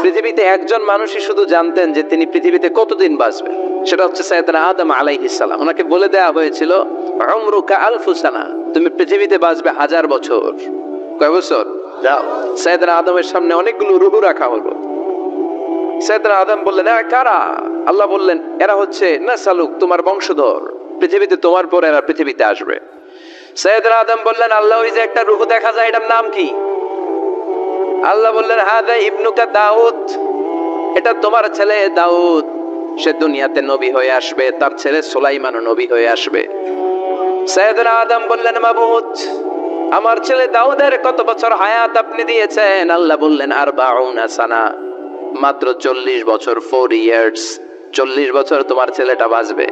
পৃথিবীতে একজন মানুষই শুধু জানতেন যে তিনি পৃথিবীতে কতদিন বাঁচবেন, সেটা হচ্ছে সাইয়েদনা আদম আলাইহিস সালাম। ওনাকে বলে দেয়া হয়েছিল উমরুকা আলফু সানা, তুমি পৃথিবীতে বাঁচবে 1000 বছর। কয় বছর? সাইয়েদনা আদমের সামনে অনেকগুলো রূহ রাখা হলো। সাইয়েদনা আদম বললেন, এরা কারা? আল্লাহ বললেন, এরা হচ্ছে নাসালুক, তোমার বংশধর, পৃথিবীতে তোমার পর এরা পৃথিবীতে আসবে। সাইয়েদনা আদম বললেন, আল্লাহ ওই যে একটা রূহ দেখা যায়, এটার নাম কি? আল্লাহ বললেন, হাদা ইবনুকা দাউদ, এটা তোমার ছেলে দাউদ, সে দুনিয়াতে নবী হয়ে আসবে, তার ছেলে সুলাইমানও নবী হয়ে আসবে। সাইয়েদনা আদম বললেন, মাবুদ, আমার ছেলে দাউদের কত বছর হায়াত আপনি দিয়েছেন? আল্লাহ বললেন, 40 সানা, মাত্র 40 বছর, 4 ইয়ার্স, 40 বছর তোমার ছেলেটা বাঁচবে।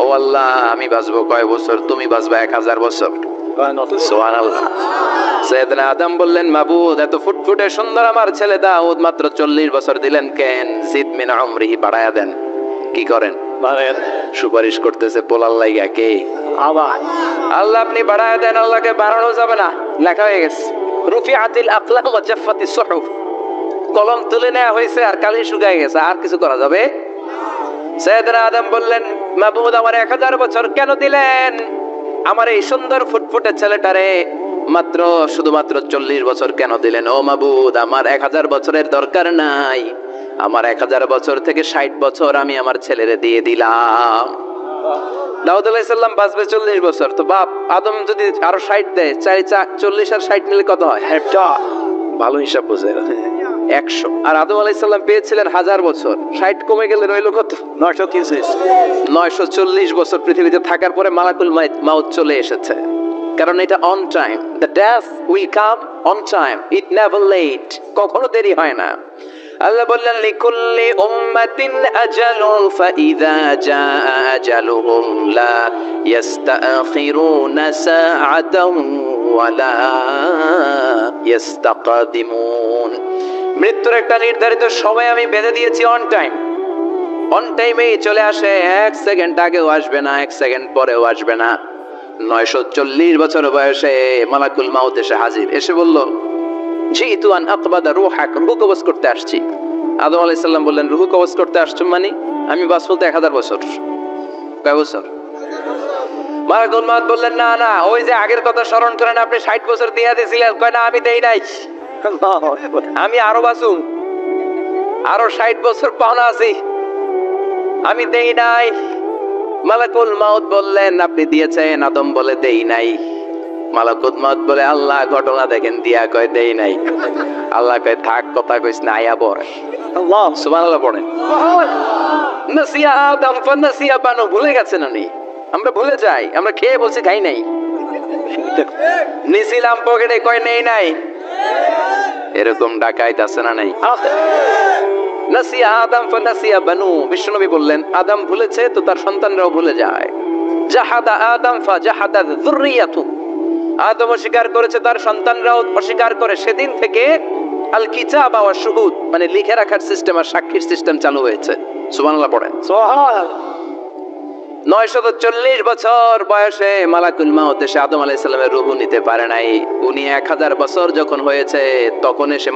ও আল্লাহ, আমি বাঁচবো কয় বছর? তুমি বাঁচবা 1000 বছর। সুবহানাল্লাহ। সাইয়েদনা আদম বললেন, মাবুদ, এত ফুটফুটে সুন্দর আমার ছেলে দাউদ, মাত্র 40 বছর দিলেন কেন? জিদ মিন উমরিহি, বাড়ায়া দেন। কি করেন? সুপারিশ করতেছে পোলার লাইগা কে? আল্লাহ আপনি বাড়ায়া দেন। আল্লাহকে বাড়ানো যাবে না, লেখা হয়ে গেছে, রুফিআতিল আকলাম ওয়া জাফফাতিস সুহুফ, কলম তুলে নেওয়া হয়েছে আর কালি শুকায় গেছে, আর কিছু করা যাবে? সাইয়েদনা আদম বললেন, মাবুদ, আমার 1000 বছর কেন দিলেন? আমার এই সুন্দর ফুটফুটে ছেলেটারে মাত্র শুধুমাত্র 40 বছর কেন দিলেন? ও মাবুদ, আমার 1000 বছরের দরকার নাই, আমার 1000 বছর থেকে 60 বছর আমি আমার ছেলেরে দিয়ে দিলাম। দাউদ আলাইহিস সালাম বাঁচবে 40 বছর, তো বাপ আদম যদি আরো 60 দেয়, 40 আর 60 নিলে কত হয়? ভালো হিসাব বোঝে, 100। আর আদম আলাইহিস সালাম পেয়েছিলেন 1000 বছর, 60 কমে গেলে রইল কত? 940 বছর পৃথিবীতে থাকার পরে মালাকুল মাউত চলে এসেছে। কারণ এটা on time, the death will come on time, it never late, কখনো দেরি হয় না। আল্লাহ বললেন, লিকুল্লি উম্মাতিন আজালুন ফাইযা জাআ আজালুহুম লা ইস্তাখিরুনা সাআতান ওয়া লা ইস্তাকদিমুন। মৃত্যুর একটা নির্ধারিত সময় আমি বেঁধে দিয়েছি, অন টাইম, অন টাইমেই চলে আসে, 1 সেকেন্ড আগেও আসবে না, 1 সেকেন্ড পরেও আসবে না। 940 বছর বয়সে মালাকুল মাউত এসে হাজির, এসে বলল, জিতু আন আকবাদা রূহাক, রূহ কবজ করতে আসছি। আদম আলাইহিস সালাম বললেন, রূহ কবজ করতে আসছো মানে? আমি বাঁচবো তো 1000 বছর। কয় বছর? মালাকুল মাউত বললেন, না না, ওই যে আগের কথা স্মরণ করেন, আপনি 60 বছর দিয়ে দিয়েছিলেন। কয় না, আমি দেই নাই, আমি আরো বাঁচুম, আরো 60 বছর পাওনা আছি, আমি দেই নাই। মালাকুল মাউত বললেন, আপনি দিয়েছেন। আদম বলে, দেই নাই। মালাকুল মাউত বলে, আল্লাহ ঘটনা দেখেন, দিয়া কয় দেই নাই। আল্লাহ কয়, থাক, কথা কইস না, আয়া পড়ে। আল্লাহ সুবহানাল্লাহ পড়েন। নাসিয়া আদম ফানাসিয়া বানু, ভুলে গেছেন উনি, আমরা ভুলে যাই, আমরা খেয়ে বলছি খাই নাই, নিছিলাম পকেটে, কয় নেই নাই। এরকম ডাকাইত আছে না নাই? নাসিয়া আদম ফানাসিয়া বানু, বিশ্বনবী বললেন, আদম ভুলেছে তো তার সন্তানরাও ভুলে যায়। জাহাদা আদম ফাজাহাদা যুররিয়াতু, আদম অস্বীকার করেছে, তার সন্তানরাও অস্বীকার করে। সেদিন থেকে আল কিতাব ওয়া শুহুদ, মানে লিখে রাখার সিস্টেম আর সাক্ষীর সিস্টেম চালু হয়েছে। সুবহানাল্লাহ পড়েন। সুবহানাল্লাহ। 940 বছর বয়সে মালাকুল মাউত এসে আদম আলাইহিস সালামের রূহ নিতে পারে নাই। উনি 1000 বছর যখন হয়েছে তখন এসে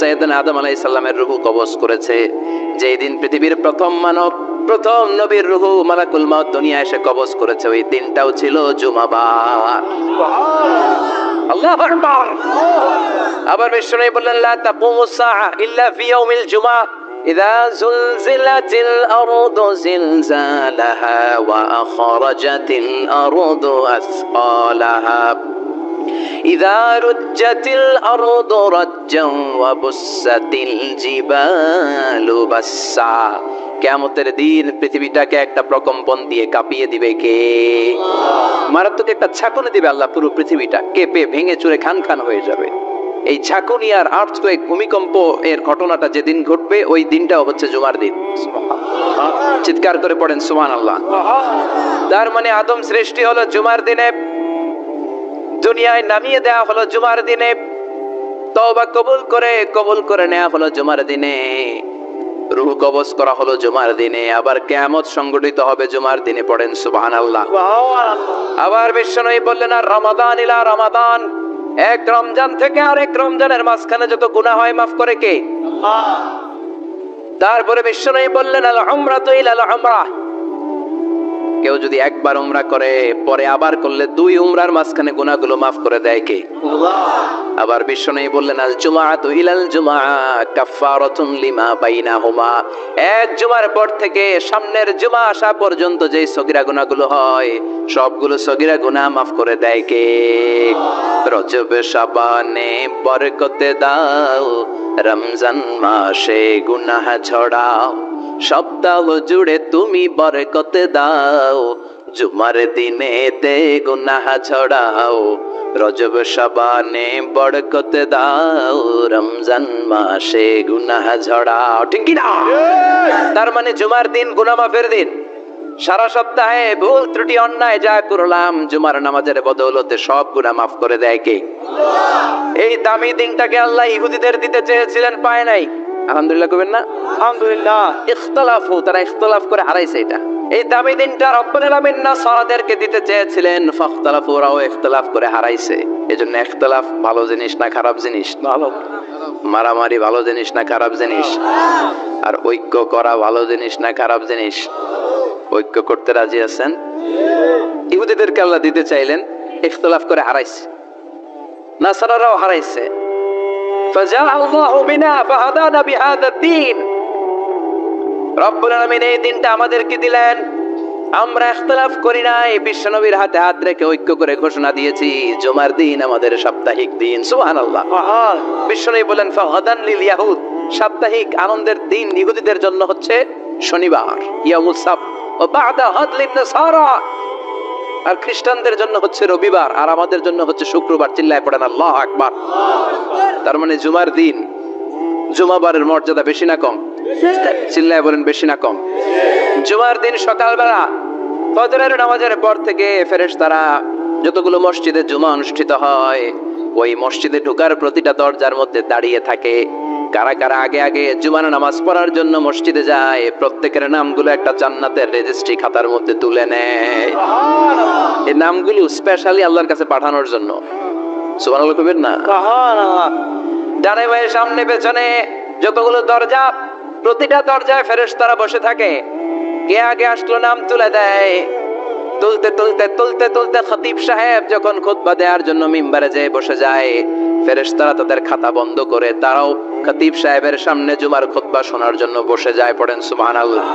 সাইয়েদনা আদম আলাইহিস সালামের রূহ কবজ করেছে। যেই দিন পৃথিবীর প্রথম মানব, প্রথম নবীর রূহ মালাকুল মাউত দুনিয়া এসে কবজ করেছে, ওই দিনটাও ছিল জুমাবার। আল্লাহু আকবার। আবার বিশ্বনবী বললেন, লা তাকুমুস সাআ ইল্লা ফি ইয়াউমিল জুমআহ إذا زلزلت الأرض زلزالها وأخرجت الأرض أثقالها إذا رجت الأرض رجا وبست الجبال بسا। কিয়ামতের দিন পৃথিবীটাকে একটা প্রকম্পন দিয়ে কাঁপিয়ে দিবে কে? মারাত্মক একটা ঝাঁকুনি দিবে আল্লাহ, পুরো পৃথিবীটা কেঁপে ভেঙে চুরে খান খান হয়ে যাবে। এই ঝাঁকুনি আর আর্থকোয়েক, ভূমিকম্প এর ঘটনাটা যেদিন ঘটবে ওই দিনটাও হচ্ছে জুমার দিন। চিৎকার করে পড়েন সুবহানাল্লাহ। তার মানে আদম সৃষ্টি হলো জুমার দিনে, দুনিয়ায় নামিয়ে দেওয়া হলো জুমার দিনে, তওবা কবুল করে নেওয়া হলো জুমার দিনে, রূহ কবজ করা হলো জুমার দিনে, আবার কিয়ামত সংগঠিত হবে জুমার দিনে। পড়েন সুবহানাল্লাহ। আবার বিশ্বনবী বললেন, আর রমাদান ইলা রমাদান, এক রমজান থেকে আরেক রমজানের মাঝখানে যত গুনাহ হয় মাফ করে কে? তারপরে বিশ্বনবী বললেন আল উমরাতু ইলাল উমরাহ, কেউ যদি একবার উমরা করে পরে আবার করলে 2 উমরার মাঝখানে গুনাহগুলো মাফ করে দেয় কে? আবার বিশ্বনবী বললেন আল জুমআতু ইলাল জুমআ কাফফারাতুন লিমা বাইনাহুমা, এক জুমার পর থেকে সামনের জুমা আসা পর্যন্ত যে সগীরা গুনাহগুলো হয় সবগুলো সগীরা গুনাহ মাফ করে দেয় কে? রজব শাবানে বরকতে দাও, রমজান মাসে গুনাহ ঝড়াও, সপ্তাহ জুড়ে তুমি বরকতে দাও, জুমার দিনেতে গুনাহ ঝড়াও, রজব শাবানে বরকতে দাও, রমজান মাসে গুনাহ ঝড়াও। ঠিক কি না? তার মানে জুমার দিন গুনাহ মাফের দিন। সারা সপ্তাহে ভুল ত্রুটি অন্যায় যা করলাম জুমার নামাজের বদৌলতে সব গুনাহ মাফ করে দেয় কে? এই দামি দিনটাকে আল্লাহ ইহুদিদের দিতে চেয়েছিলেন, পায় নাই। আলহামদুলিল্লাহ কইবেন না? আলহামদুলিল্লাহ। ইখতিলাফু, তারা ইখতিলাফ করে হারাইছে এটা। এই দামি দিনটা রব্বুল আলামিন নাসারাদেরকে দিতে চেয়েছিলেন, ফাখতালাফু, ওরাও ইখতিলাফ করে হারাইছে। এজন্য ইখতিলাফ ভালো জিনিস না খারাপ জিনিস? ভালো। মারামারি ভালো জিনিস না খারাপ জিনিস? আর ঐক্য করা ভালো জিনিস না খারাপ জিনিস? ঐক্য করতে রাজি আছেন? ইহুদিদেরকে আল্লাহ দিতে চাইলেন, ইখতিলাফ করে হারাইছে। নাসারারাও হারাইছে। ফাজা আল্লাহু বিনা ফাহাদানা বিহাদা দ্বীন, রব্বুল আলামিন এই দিনটা আমাদেরকে দিলেন, আমরা ইখতিলাফ করি নাই, বিশ্বনবীর হাতে হাত রেখে ঐক্য করে ঘোষণা দিয়েছি জুমার দিন আমাদের সাপ্তাহিক দিন। সুবহানাল্লাহ। বিশ্বনবী বলেন ফাহাদান লিল ইয়াহুদ, সাপ্তাহিক আনন্দের দিন ইহুদিদের জন্য হচ্ছে শনিবার, ইয়াউমুস সাbt, ও বাদা হাদ লিন নাসারা, আর খ্রিস্টানদের জন্য হচ্ছে রবিবার, আর আমাদের জন্য হচ্ছে শুক্রবার। চিল্লায় পড়েন আল্লাহু আকবার। তার মানে জুমার দিন, জুমাবারের মর্যাদা বেশি না কম? চিল্লায় বলেন বেশি না কম? জুমার দিন সকালবেলা ফজরের নামাজের পর থেকে ফেরেশতারা যতগুলো মসজিদে জুমা অনুষ্ঠিত হয় ওই মসজিদে ঢোকার প্রতিটা দরজার মধ্যে দাঁড়িয়ে থাকে। কারা কারা আগে আগে জুমার নামাজ পড়ার জন্য মসজিদে যায় প্রত্যেকের নামগুলো একটা জান্নাতের রেজিস্ট্রি খাতার মধ্যে তুলে নেয়। এই নামগুলো স্পেশালি আল্লাহর কাছে পাঠানোর জন্য। সুবহানাল্লাহ কইবেন না? ডানে বাঁয়ে সামনে পেছনে যতগুলো দরজা, প্রতিটা দরজায় ফেরেশতারা বসে থাকে। কে আগে আসলো নাম তুলে দেয়। তুলতে তুলতে তুলতে তুলতে খতিব সাহেব যখন খুতবা দেওয়ার জন্য মিম্বারে যেয়ে বসে যায়, ফেরেশতারা তাদের খাতা বন্ধ করে তারাও খতিব সাহেবের সামনে জুমার খুতবা শোনার জন্য বসে যায়। পড়েন সুবহানাল্লাহ।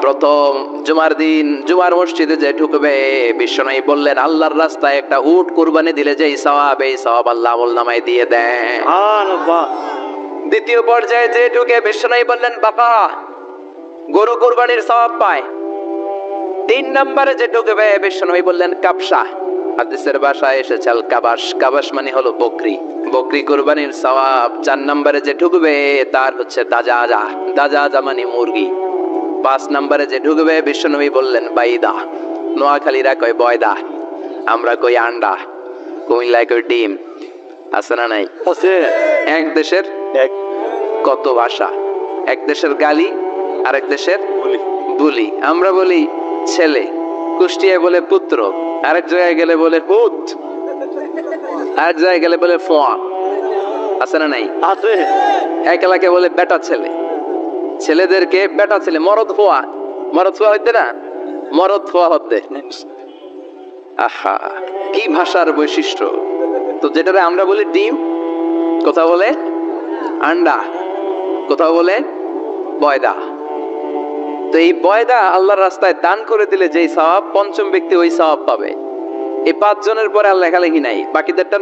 প্রথম জুমার দিন জুমার মসজিদে যে ঢুকবে বিশ্বনবী বললেন আল্লাহর রাস্তায় একটা উট কুরবানি দিলে যেই সওয়াব, এই সওয়াব আল্লাহ আমলনামায় দিয়ে দেন। সুবহানাল্লাহ। দ্বিতীয় পর্যায়ে যে ঢুকে বিশ্বনবী বললেন বাকারা, গরু কুরবানির সওয়াব পায়। 3 নম্বরে যে ঢুকবে বিশ্বনবী বললেন কাবসা, হাদিসের ভাষায় এসেছে আল কাবাস, কাবাস মানে হলো বকরি, বকরি কুরবানির সওয়াব। 4 নম্বরে যে ঢুকবে তার হচ্ছে দাজাজা, দাজাজা মানে মুরগি। 5 নম্বরে যে ঢুকবে বিশ্বনবী বললেন বাইদা, নোয়াখালীরা কয় বয়দা, আমরা কই আন্ডা, কুমিল্লায় কই ডিম। আছে না নাই? আছে। এক দেশের কত ভাষা, এক দেশের গালি আরেক দেশের বুলি। আমরা বলি ছেলে, কুষ্টিয়ায় বলে পুত্র, আরেক জায়গায় গেলে বলে পুত, আরেক জায়গায় গেলে বলে ফোয়া। আছে না নাই? আছে। এক এলাকায় বলে বেটা ছেলে, ছেলেদেরকে বেটা ছেলে। মরদ ফোয়া, মরদ ফোয়া হইতে না, মরদ ফোয়া হতে। আহা, কি ভাষার বৈশিষ্ট্য। তো যেটারে আমরা বলি ডিম, কোথাও বলে আন্ডা, কোথাও বলে বয়দা। তো এই বয়দা আল্লাহর রাস্তায় দান করে দিলে যেই সওয়াব, পঞ্চম ব্যক্তি ওই সওয়াব পাবে। এই 5 জনের পরে আর লেখালেখি নাই, বাকিদেরটা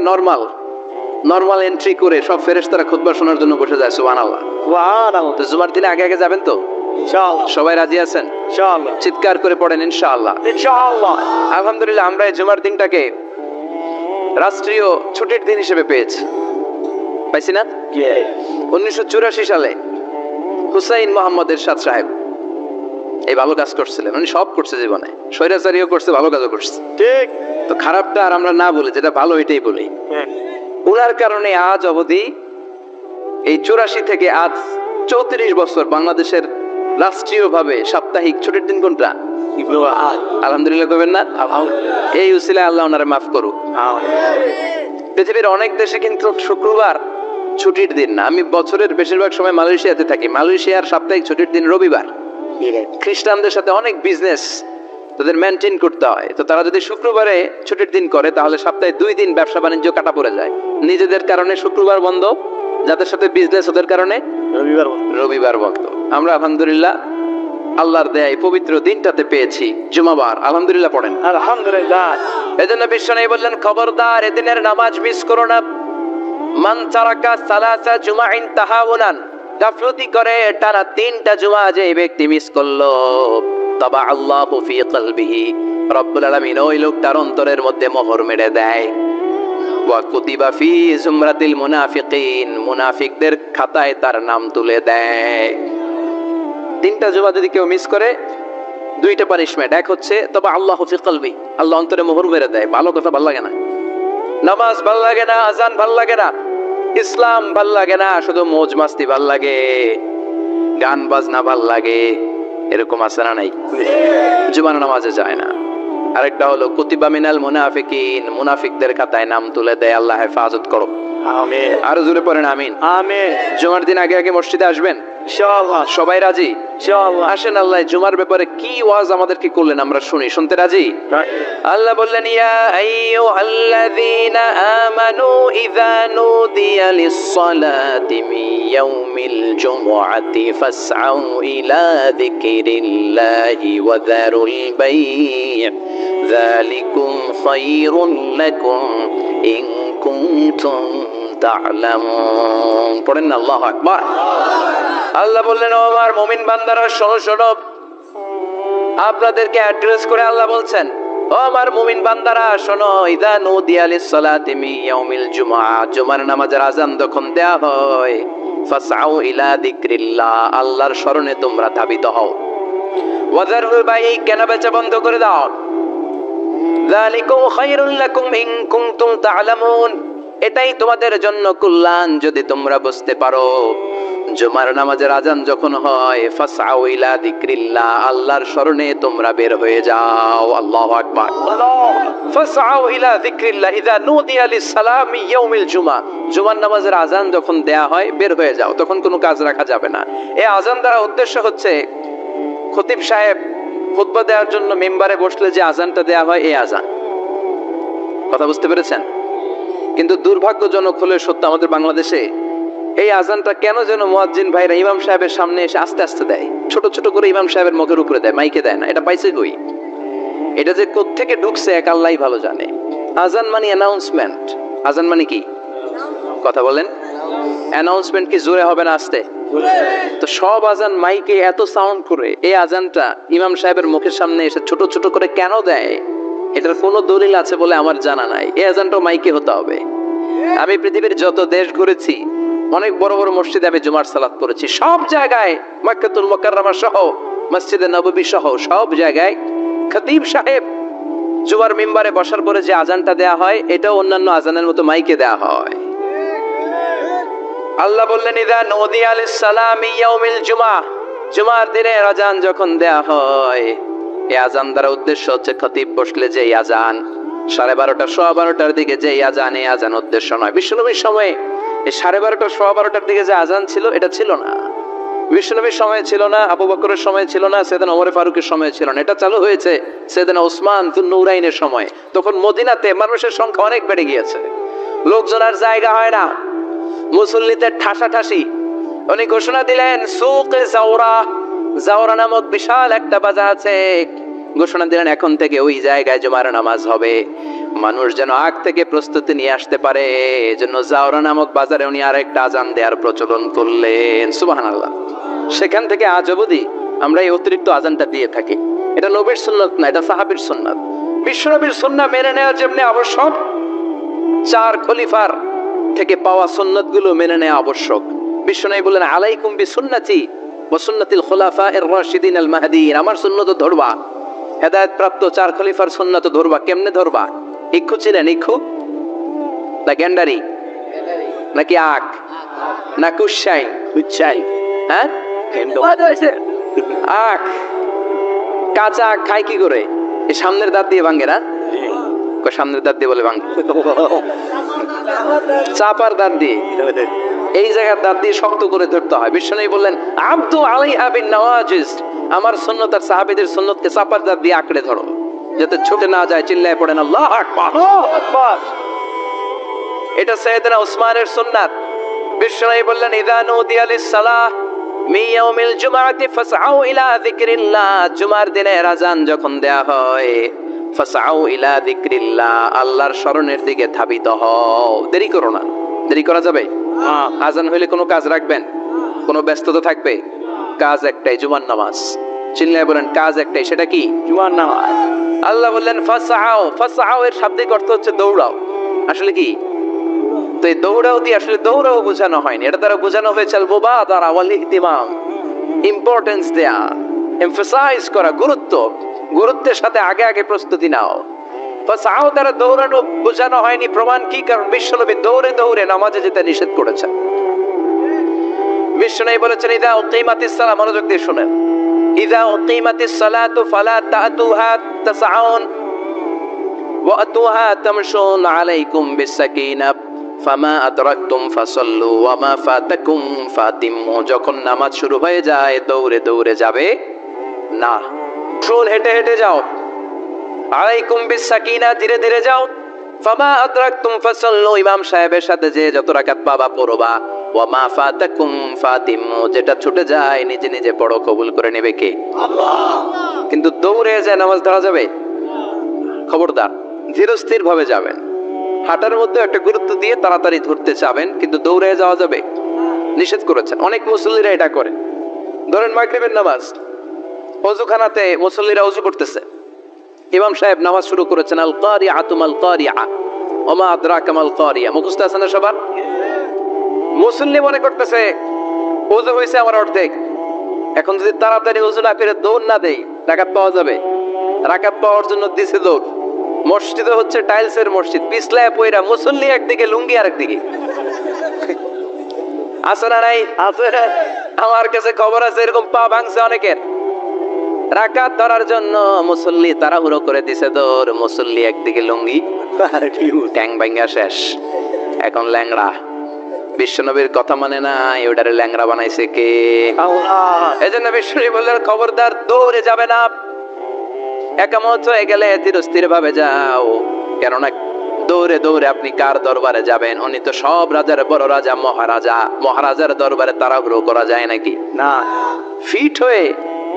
নরমাল এন্ট্রি করে সব ফেরেশতারা খুতবা শোনার জন্য বসে যায়। সুবহানাল্লাহ। সুবহানাল্লাহ। তো জুমার দিনে আগে আগে যাবেন তো? ইনশাআল্লাহ। সবাই রাজি আছেন? ইনশাআল্লাহ। চিৎকার করে পড়েন ইনশাআল্লাহ। ইনশাআল্লাহ। আলহামদুলিল্লাহ, আমরা এই জুমার দিনটাকে রাষ্ট্রীয় ছুটির দিন হিসেবে পেয়েছি, পাইছি না? 1984 সালে হুসাইন মোহাম্মদ এরশাদ সাহেব এই ভালো কাজ করছিলেন। উনি সব করছে জীবনে, স্বৈরাচারীও করছে, ভালো কাজও করছে। ঠিক। তো খারাপটা আর আমরা না বলি, যেটা ভালো এটাই বলি। উনার কারণে আজ অবধি এই 84 থেকে আজ 34 বছর বাংলাদেশের রাষ্ট্রীয়ভাবে সাপ্তাহিক ছুটির দিন কোনটা? আলহামদুলিল্লাহ কইবেন না? এই উসিলায় আল্লাহ ওনারে মাফ করুক। পৃথিবীর অনেক দেশে কিন্তু শুক্রবার ছুটির দিন না। আমি বছরের বেশিরভাগ সময় মালয়েশিয়াতে থাকি। মালয়েশিয়ার সাপ্তাহিক ছুটির দিন রবিবার। খ্রিস্টানদের সাথে অনেক বিজনেস তাদের মেনটেন করতে হয়, তো তারা যদি শুক্রবারে ছুটির দিন করে তাহলে সপ্তাহে 2 দিন ব্যবসা বাণিজ্য কাটা পড়ে যায়। নিজেদের কারণে শুক্রবার বন্ধ, যাদের সাথে বিজনেস ওদের কারণে রবিবার বন্ধ। আমরা আলহামদুলিল্লাহ আল্লাহর দেয় পবিত্র দিনটাতে পেয়েছি জুমাবার। আলহামদুলিল্লাহ পড়েন আলহামদুলিল্লাহ। এজন্য বিশ্বনবী বললেন, খবরদার এদিনের নামাজ মিস করো না। মান তারাকা সালাসা জুমাইন তাহাউনান, গাফলতি করে টানা 3টা জুমা যে ব্যক্তি মিস করলো, তাবা আল্লাহু ফি কলবিহি, রব্বুল আলামিন ওই লোকটার অন্তরের মধ্যে মোহর মেরে দেয়। ওয়া কুতিবা ফি জুমরাতিল মুনাফিকিন, মুনাফিকদের খাতায় তার নাম তুলে দেয়। 3টা জুমা যদি কেউ মিস করে 2টা পানিশমেন্ট। এক হচ্ছে তবে আল্লাহু ফি কলবি, আল্লাহ অন্তরে মোহর মেরে দেয়। ভালো কথা ভাল লাগে না, নামাজ ভাল লাগে না, আজান ভাল লাগে না, ইসলাম ভাল লাগে না, শুধু মৌজ মাস্তি ভাল লাগে, গান বাজনা ভাল লাগে, এরকম আছে না নাই? জুমার নামাজে যায় না। আরেকটা হলো কুতিবা মিনাল মুনাফিকিন, মুনাফিকদের খাতায় নাম তুলে দেয়। আল্লাহ হেফাজত করো, আমিন। আরো জোরে পড়েন আমিন। আমিন। জুমার দিন আগে আগে মসজিদে আসবেন ইনশাআল্লাহ। সবাই রাজি? ইনশাআল্লাহ। আসেন, আল্লাহ জুমার ব্যাপারে কি ওয়াজ আমাদেরকে করলেন আমরা শুনি। শুনতে রাজি? আল্লাহ বললেন, ইয়া আইয়ুহাল্লাযীনা আমানু ইযা নুদিয়া লিস-সালাতি মিন ইয়াউমিল জুমআতি ফাসআউ ইলা যিকরিল্লাহি ওয়া যারুল বাই', যালিকুম খায়রুল লাকুম ইন কুনতুম তা'লামুন। পড়েন না আল্লাহু আকবার। আল্লাহ বললেন, ও আমার মুমিন বান্দারা শোনো শোনো। আপনাদেরকে অ্যাড্রেস করে আল্লাহ বলছেন, ও আমার মুমিন বান্দারা শোনো, ইযা নুদিয়া লিস-সালাতি মিন ইয়াউমিল জুমআ, জুমার নামাজের আযান যখন দেয়া হয়, ফাসআউ ইলা যিকরিল্লাহ, আল্লাহর স্মরণে তোমরা ধাবিত হও। ওয়া যারুল বাই', কেনাবেচা বন্ধ করে দাও। যালিকুম খায়রুল লাকুম ইন কুনতুম তা'লামুন, এটাই তোমাদের জন্য কল্যাণ যদি তোমরা বুঝতে পারো। জুমার নামাজের আজান যখন হয়, ফাসআউ ইলা যিকরিল্লাহ, আল্লাহর স্মরণে তোমরা বের হয়ে যাও। আল্লাহু আকবার। ফাসআউ ইলা যিকরিল্লাহ ইযা নুদিয়া লিস-সালামি ইয়াউমিল জুমআ, জুমার নামাজের আজান যখন দেয়া হয় বের হয়ে যাও, তখন কোনো কাজ রাখা যাবে না। এই আজান দ্বারা উদ্দেশ্য হচ্ছে খতিব সাহেব খুতবা দেওয়ার জন্য মিম্বারে বসলে যে আজানটা দেয়া হয়, এই আজান। কথা বুঝতে পেরেছেন? কিন্তু দুর্ভাগ্যজনক হলে সত্য, আমাদের বাংলাদেশে এই আজানটা কেন যেন মুয়াজ্জিন ভাইরা ইমাম সাহেবের সামনে এসে আস্তে আস্তে দেয়, ছোট ছোট করে ইমাম সাহেবের মুখের উপরে দেয়, মাইকে দেয় না। এটা পাইছে কই? এটা যে কোত্থেকে ঢুকছে এক আল্লাহই ভালো জানে। আজান মানে অ্যানাউন্সমেন্ট। আজান মানে কি? কথা বলেন। অ্যানাউন্সমেন্ট কি জোরে হবে না আস্তে? তো সব আজান মাইকে এত সাউন্ড করে, এই আজানটা ইমাম সাহেবের মুখের সামনে এসে ছোট ছোট করে কেন দেয়? এটার কোনো দলিল আছে বলে আমার জানা নাই। এই আজানটাও মাইকে হতে হবে। আমি পৃথিবীর যত দেশ ঘুরেছি, অনেক বড় বড় মসজিদে আমি জুমার সালাত করেছি, সব জায়গায় মক্কাতুল মুকাররমা সহ মসজিদে নববী সহ সব জায়গায় খতিব সাহেব জুমার মিম্বারে বসার পরে যে আজানটা দেয়া হয়, এটাও অন্যান্য আজানের মতো মাইকে দেয়া হয়। আল্লাহ বললেন, ইযা নুদিয়া লিস-সালামি ইয়াউমিল জুমআ, জুমার দিনে আজান যখন দেয়া হয়, এই আজান দ্বারা উদ্দেশ্য হচ্ছে খতিব বসলে যে আজান 12:30 12:15 দিকে যে আজান, এই আজান উদ্দেশ্য নয়। বিশ্বনবীর সময়ে এই 12:30 12:15 দিকে যে আজান ছিল, এটা ছিল না। বিশ্বনবীর সময় ছিল না, আবু বকরের সময় ছিল না, সাইয়েদনা ওমর ফারুকের সময় ছিল না। এটা চালু হয়েছে সাইয়েদনা উসমান যুন নূরাইনের সময়। তখন মদিনাতে মানুষের সংখ্যা অনেক বেড়ে গিয়েছে, লোকজন আর জায়গা হয় না, মুসল্লিদের ঠাসাঠাসি। উনি ঘোষণা দিলেন, সুকে জাওরা, জাওরা নামক বিশাল একটা বাজার আছে, ঘোষণা দিলেন এখন থেকে ওই জায়গায় জুমার নামাজ হবে। মানুষ যেন আগ থেকে প্রস্তুতি নিয়ে আসতে পারে, এজন্য জাওরা নামক বাজারে উনি আরেকটা আজান দেওয়ার প্রচলন করলেন। সুবহানাল্লাহ। সেখান থেকে আজ অবধি আমরা এই অতিরিক্ত আজানটা দিয়ে থাকি। এটা নবীর সুন্নাত না, এটা সাহাবীর সুন্নাত। বিশ্বনবীর সুন্নাহ মেনে নেওয়া যেমনি আবশ্যক, 4 খলিফার থেকে পাওয়া সুন্নাতগুলো মেনে নেওয়া আবশ্যক। বিশ্বনবী বলেন, আলাইকুম বিসুন্নতি ওয়া সুন্নাতিল খুলাফায়ে রাশিদিন আল মাহদিয়িন, আমার সুন্নাত ধরবা। হেদায়েত প্রাপ্ত 4 খলিফার সুন্নাত ধরবা। কেমনে ধরবা? ইক্ষু ছিলেন? ইক্ষু না গ্যান্ডারি নাকি আখ না কুশাই? কুশাই, হ্যাঁ, আখ। কাঁচা আখ খায় কি করে? এই সামনের দাঁত দিয়ে ভাঙে না? সামনের দাঁত দিয়ে বলে ভাঙে, চাপার দাঁত দিয়ে। এই জায়গার দাঁত দিয়ে শক্ত করে ধরতে হয়। বিশ্বনবী বললেন আব্দু আলাইহা বিন নওয়াজিজ, আমার সুন্নাত আর সাহাবীদের সুন্নাতকে চাপার দাঁত দিয়ে আঁকড়ে ধরো যাতে ছুটে না যায়। চিল্লায় পড়েন আল্লাহু আকবার। আকবার। এটা সাইয়েদনা উসমানের সুন্নাত। বিশ্বনবী বললেন ইযা নুদিয়া লিস-সালাহ মিন ইয়াউমিল জুমআতি ফাসআউ ইলা যিকরিল্লাহ, জুমার দিনের আযান যখন দেয়া হয় ফাসআউ ইলা যিকরিল্লাহ, আল্লাহর স্মরণের দিকে ধাবিত হও। দেরি করো না। দেরি করা যাবে? আযান হইলে কোনো কাজ রাখবেন? কোনো ব্যস্ততা থাকবে? কাজ একটাই, জুমার নামাজ। চিল্লায় বলেন কাজ একটাই, সেটা কি? জুমার নামাজ। আল্লাহ বললেন ফাসআউ, ফাসআউ এর শাব্দিক অর্থ হচ্ছে দৌড়াও। আসলে কি? তো এই দৌড়াও দিয়ে আসলে দৌড়াও বোঝানো হয়নি, এটা দ্বারা বোঝানো হয়েছে আল মুবাদারা ওয়াল ইহতিমাম, ইম্পর্টেন্স দেয়া, এমফাসাইজ করা, গুরুত্বের সাথে আগে আগে প্রস্তুতি নাও। ফাসআউ দ্বারা দৌড়ানো বোঝানো হয়নি। প্রমাণ কি? কারণ বিশ্বনবী দৌড়ে দৌড়ে নামাজে যেতে নিষেধ করেছেন। বিশ্বনবী বলেছেন ইযা উকিমাতিস সালাহ, মনোযোগ দিয়ে শুনেন, ইযা উকিমাতিস সালাতু ফালা তাতুহা তাসআউন ওয়া আতুহা তামশুন আলাইকুম বিসাকিনাহ ফামা আদরাকতুম ফাসাল্লু ওয়া মা ফাতাকুম ফাতিমু। যখন নামাজ শুরু হয়ে যায় দৌড়ে দৌড়ে যাবে না, শুন হেঁটে হেঁটে যাও। আলাইকুম বিসাকিনাহ, ধীরে ধীরে যাও। ফামা আদরাকতুম ফাসাল্লু, ইমাম সাহেবের সাথে যে যত রাকাত পাবা পড়বা। ওয়া মা ফাতাকুম ফাতিমু, যেটা ছুটে যায় নিজে নিজে পড়ো, কবুল করে নেবে কে? আল্লাহ। কিন্তু দৌড়ে যায় নামাজ ধরা যাবে? খবরদার, ধীরস্থির ভাবে যাবেন। হাঁটার মধ্যে একটা গুরুত্ব দিয়ে তাড়াতাড়ি ধরতে চাবেন, কিন্তু দৌড়ে যাওয়া যাবে? নিষেধ করেছেন। অনেক মুসল্লিরা এটা করে। ধরেন মাগরিবের নামাজ, ওযুখানাতে মুসল্লিরা ওযু করতেছে, ইমাম সাহেব নামাজ শুরু করেছেন আল কারিআতু মাল কারিআ ওয়া মা আদরাকা মাল কারিআ, মুখস্থ আছে না সবার? মুসল্লি মনে করতেছে ওযু হইছে আমার অর্ধেক, এখন যদি তাড়াতাড়ি ওযু না করে দৌড় না দেই রাকাত পাওয়া যাবে? রাকাত পাওয়ার জন্য দিছে দৌড়। মসজিদে হচ্ছে টাইলসের মসজিদ, পিছলায় পয়রা মুসল্লি একদিকে, লুঙ্গি আরেকদিকে। আছে না নাই? আছে। আমার কাছে খবর আছে এরকম পা ভাঙছে অনেকের। রাকাত ধরার জন্য মুসল্লি তাড়াহুড়ো করে দিছে দৌড়, মুসল্লি একদিকে লুঙ্গি, ট্যাং ভাঙা শেষ, এখন ল্যাংড়া। বিশ্বনবীর কথা মানে না, ওটারে ল্যাংড়া বানাইছে কে? আল্লাহ। এজন্য বিশ্বনবী বললেন খবরদার দৌড়ে যাবে না। একামত হয়ে গেলে ধীরস্থির ভাবে যাও, কেননা দৌড়ে দৌড়ে আপনি কার দরবারে যাবেন? উনি তো সব রাজার বড় রাজা, মহারাজা। মহারাজার দরবারে তাড়াহুড়ো করা যায় নাকি? না। ফিট হয়ে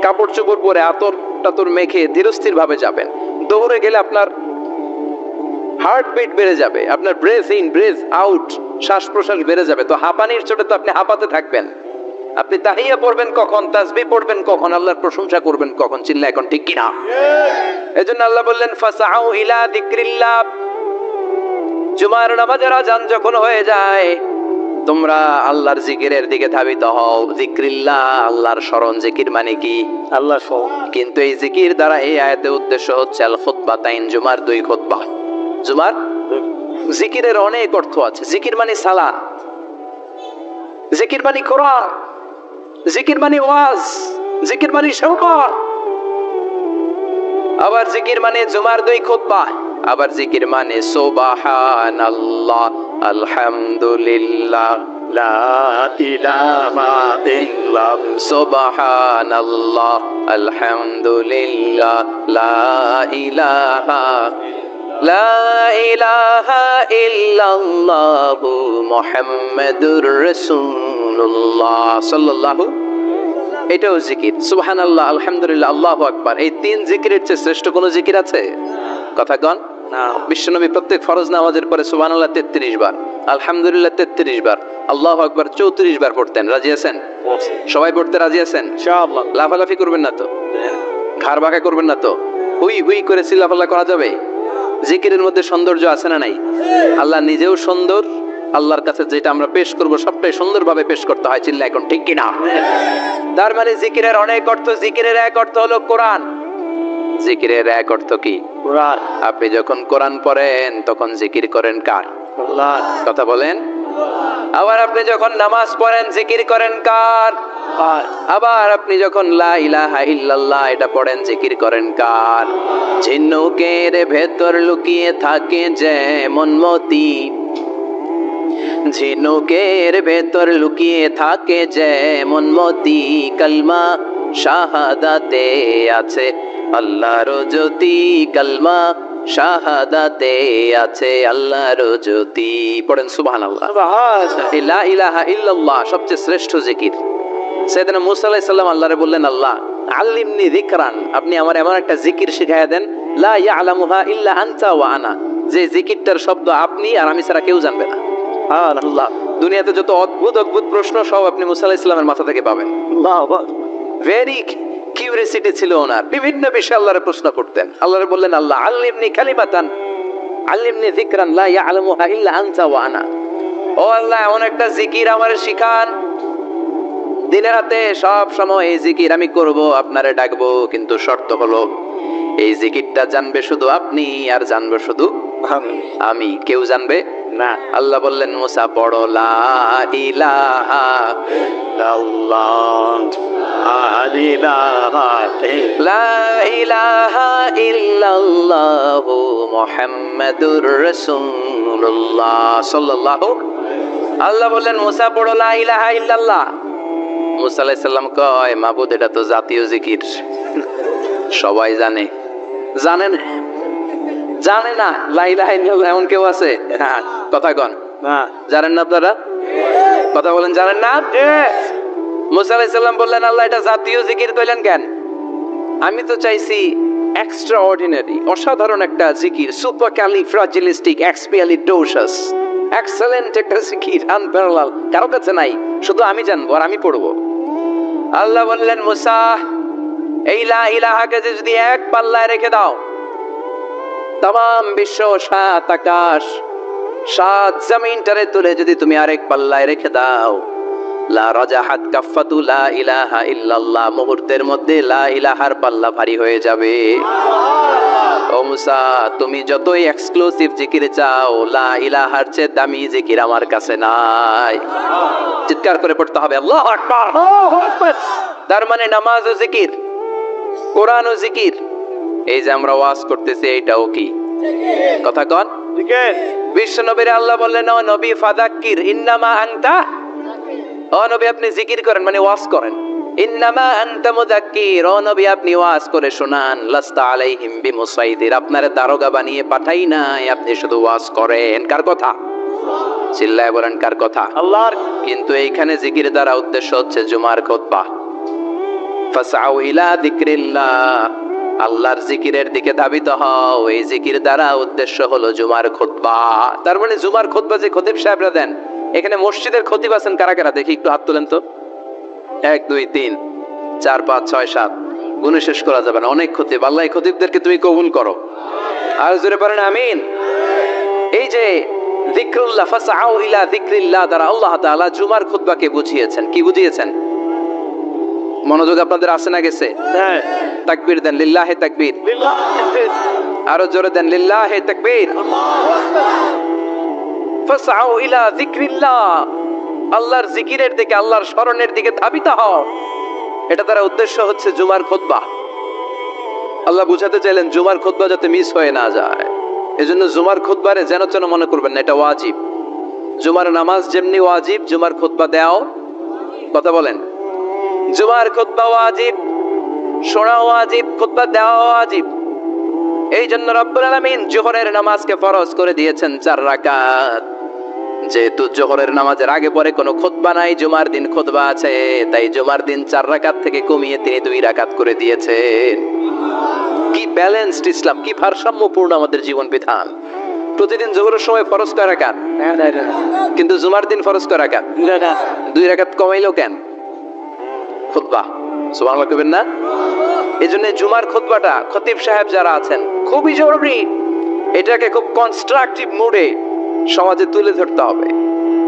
কাপড় চোপড় পরে আতর টাতর মেখে ধীরস্থির ভাবে যাবেন। দৌড়ে গেলে আপনার হার্টবিট বেড়ে যাবে, আপনার ব্রেথ ইন ব্রেথ আউট, শ্বাস প্রশ্বাস বেড়ে যাবে। তো হাঁপানির চোটে তো আপনি হাঁপাতে থাকবেন। আপনি তাহিয়া পড়বেন কখন, তাসবিহ পড়বেন কখন, আল্লাহর প্রশংসা করবেন কখন? চিল্লা এখন ঠিক কিনা? এজন্য আল্লাহ বললেন ফাসআউ ইলা যিকরিল্লাহ, জুমার নামাজের আযান যখন হয়ে যায় তোমরা আল্লাহর জিকিরের দিকে ধাবিত হও। যিকরিল্লাহ, আল্লাহর স্মরণ। জিকির মানে কি? আল্লাহ সব। কিন্তু এই জিকির দ্বারা এই আয়াতের উদ্দেশ্য হচ্ছে আল খুতবাতাইন, জুমার 2 খুতবা। জুমার জিকিরের অনেক অর্থ আছে। জিকির মানে সালাত, জিকির মানে কোরআন, জিকির মানে ওয়াজ, জিকির মানে শওকত। আবার জিকির মানে জুমার 2 খুতবা। আবার জিকির মানে সুবহানাল্লাহ, আলহামদুলিল্লাহ, লা ইলাহা ইল্লাল্লাহ, সুবহানাল্লাহ, আলহামদুলিল্লাহ, লা ইলাহা ইল্লাল্লাহু মুহাম্মাদুর রাসূলুল্লাহ সাল্লাল্লাহু। এটাও জিকির। সুবহানাল্লাহ, আলহামদুলিল্লাহ, আল্লাহু আকবার। এই 3 জিকিরের চেয়ে শ্রেষ্ঠ কোন জিকির আছে? কথা কন না। বিশ্বনবী প্রত্যেক ফরজ নামাজের পরে সুবহানাল্লাহ 33 বার, আলহামদুলিল্লাহ 33 বার, আল্লাহু আকবার 34 বার পড়তেন। রাজি আছেন? সবাই পড়তে রাজি আছেন? ইনশাআল্লাহ। লাফালাফি করবেন না তো? ঘাড় বাঁকা করবেন না তো? হুই হুই করে চিল্লাফাল্লা করা যাবে? জিকিরের মধ্যে সৌন্দর্য আছে না নাই? আল্লাহ নিজেও সুন্দর, আল্লাহর কাছে যেটা আমরা পেশ করব সবটাই সুন্দরভাবে পেশ করতে হয়। চিল্লা এখন ঠিক কিনা? তার মানে জিকিরের অনেক অর্থ। জিকিরের এক অর্থ হলো কোরআন। জিকিরের এক অর্থ কি? কোরআন। আপনি যখন কোরআন পড়েন তখন জিকির করেন কার? আল্লাহ। কথা বলেন। আবার আপনি যখন নামাজ পড়েন জিকির করেন কার? আবার আপনি যখন লা ইলাহা ইল্লাল্লাহ এটা পড়েন জিকির করেন কার? ঝিনুকের ভেতর লুকিয়ে থাকে যেমন মতি, ঝিনুকের ভেতর লুকিয়ে থাকে যেমন মতি, কলমা শাহাদাতে আছে আল্লাহর জ্যোতি, কলমা শাহাদাতে আছে আল্লাহর জ্যোতি। পড়েন সুবহানাল্লাহ। লা ইলাহা ইল্লাল্লাহ সবচেয়ে শ্রেষ্ঠ জিকির। সাইয়েদনা মুসা আলাইহিস সালাম আল্লাহরে বললেন, আল্লাহ আল্লিমনি যিকরান, আপনি আমার এমন একটা জিকির শিখাইয়া দেন, লা ইয়ালামুহা ইল্লা আনতা ওয়া আনা, যে জিকিরটার শব্দ আপনি আর আমি ছাড়া কেউ জানবে না। আল্লাহ, দুনিয়াতে যত অদ্ভুত অদ্ভুত প্রশ্ন সব আপনি মুসা আলাইহিস সালামের মাথা থেকে পাবেন। ভেরি কিউরিয়াসিটি ছিল ওনার, বিভিন্ন বিষয়ে আল্লাহরে প্রশ্ন করতেন। আল্লাহরে বললেন, আল্লাহ আল্লিমনি কালিমাতান, আল্লিমনি যিকরান লা ইয়ালামুহা ইল্লা আনতা ওয়া আনা। ও আল্লাহ, এমন একটা জিকির আমারে শিখান, দিনে রাতে সব সময় এই জিকির আমি করব, আপনারে ডাকবো, কিন্তু শর্ত হলো এই জিকিরটা জানবে শুধু আপনি আর জানবে শুধু আমি, কেউ জানবে না। আল্লাহ বললেন, মুসা পড়ো লা ইলাহা লা ইলাহা ইল্লাল্লাহু মুহাম্মাদুর রাসূলুল্লাহ সাল্লাল্লাহু। আল্লাহ বললেন, মুসা পড়ো লা ইলাহা ইল্লাল্লাহ। মুসা আলাইহিস সালাম কয়, মাবুদ এটা তো জাতীয় জিকির, সবাই জানে। জানে না, জানে না লা ইলাহা ইল্লাল্লাহ এমন কেউ আছে? কথা কন, জানেন না আপনারা? কথা বলেন, জানেন না? মুসা আলাইহিস সালাম বললেন, আল্লাহ এটা জাতীয় জিকির কইলেন কেন? আমি তো চাইছি এক্সট্রা অর্ডিনারি, অসাধারণ একটা জিকির, সুপার ক্যালিফ্রাজিলিস্টিক এক্সপিয়ালিডোসাস, এক্সেলেন্ট একটা জিকির, আনপ্যারালাল, কারো কাছে নাই, শুধু আমি জানবো আর আমি পড়বো। আল্লাহ বললেন, মুসা এই লা ইলাহাকে যদি এক পাল্লায় রেখে দাও, তাম বিশ্ব, সাত আকাশ, সাত জমিনটারে তুলে যদি তুমি আরেক পাল্লায় রেখে দাও, লা রাজাহাত কাফাতু লা ইলাহা ইল্লাল্লাহ, মুহূর্তের মধ্যে লা ইলাহার পাল্লা ভারী হয়ে যাবে। ও মুসা, তুমি যতই এক্সক্লুসিভ জিকির চাও, লা ইলাহার চেয়ে দামি জিকির আমার কাছে নাই। চিৎকার করে পড়তে হবে আল্লাহু আকবার। তার মানে নামাজ ও জিকির, কোরআন ও জিকির, এই যে আমরা ওয়াজ করতেছি এটাও কি? কথা কন। বিশ্ব নবীর আল্লাহ বললেন, ও নবী ফাযাক্কির ইন্নামা আনতা, ও নবী আপনি জিকির করেন মানে ওয়াজ করেন। ইন্নামা আনতা মুযাক্কির, ও নবী আপনি ওয়াজ করে শোনান। লাস্তা আলাইহিম বিমুসাইদির, আপনারে দারোগা বানিয়ে পাঠাই নাই, আপনি শুধু ওয়াজ করেন। কার কথা? চিল্লায় বলেন, কার কথা? আল্লাহর। কিন্তু এইখানে জিকির দ্বারা উদ্দেশ্য হচ্ছে জুমার খুতবা। ফাসআউ ইলা যিকরিল্লাহ, আল্লাহর জিকিরের দিকে ধাবিত হও, এই জিকির দ্বারা উদ্দেশ্য হলো জুমার খুতবা। তার মানে জুমার খুতবা যে খতিব সাহেবরা দেন, এখানে মসজিদের খতিব আছেন কারা কারা? দেখি একটু হাত তোলেন তো। 1 2 3 4 5 6 7, গুণে শেষ করা যাবে না, অনেক খতিব। আল্লাহ এই খতিবদেরকে তুমি কবুল করো। আর জোরে পড়েন আমিন। এই যে যিকরুল্লাহ, ফাসআউ ইলা যিকরিল্লাহ দ্বারা আল্লাহ তাআলা জুমার খুতবাকে বুঝিয়েছেন। কি বুঝিয়েছেন? মনোযোগ আপনাদের আছে না গেছে? তাকবীর দেন, লিল্লাহি তাকবীর। আরো জোরে দেন, লিল্লাহি তাকবীর। ফাসআউ ইলা যিকরিল্লাহ, আল্লাহর জিকিরের দিকে, আল্লাহর স্মরণের দিকে ধাবিত হও। এটা তার উদ্দেশ্য হচ্ছে জুমার খুতবা। আল্লাহ বুঝাতে চাইলেন জুমার খুতবা যাতে মিস হয়ে না যায়, এজন্য জুমার খুতবারে যেন তেন মনে করবেন না, এটা ওয়াজিব। জুমার নামাজ যেমনি ওয়াজিব, জুমার খুতবা দেওয়াও, কথা বলেন, জুমার খুতবা ওয়াজিব, শোনা ওয়াজিব, খুতবা দেওয়া ওয়াজিব। এই জন্য রব্বুল আলামিন জোহরের নামাজকে ফরজ করে দিয়েছেন 4 রাকাত। যেহেতু জোহরের নামাজের আগে পরে কোনো খুতবা নাই, জুমার দিন খুতবা আছে, তাই জুমার দিন 4 রাকাত থেকে কমিয়ে তিনি 2 রাকাত করে দিয়েছেন। কি ব্যালেন্সড ইসলাম, কি ভারসাম্যপূর্ণ আমাদের জীবন বিধান। প্রতিদিন জোহরের সময় ফরজ কয় রাকাত, কিন্তু জুমার দিন ফরজ কয় রাকাত? 2 রাকাত কমাইলো কেন? খুতবা, সুবহানাল্লাহ কইবেন না? এজন্য জুমার খুতবাটা খতিব সাহেব যারা আছেন খুবই জরুরি। এটাকে খুব কনস্ট্রাকটিভ মুডে সমাজে তুলে ধরতে হবে,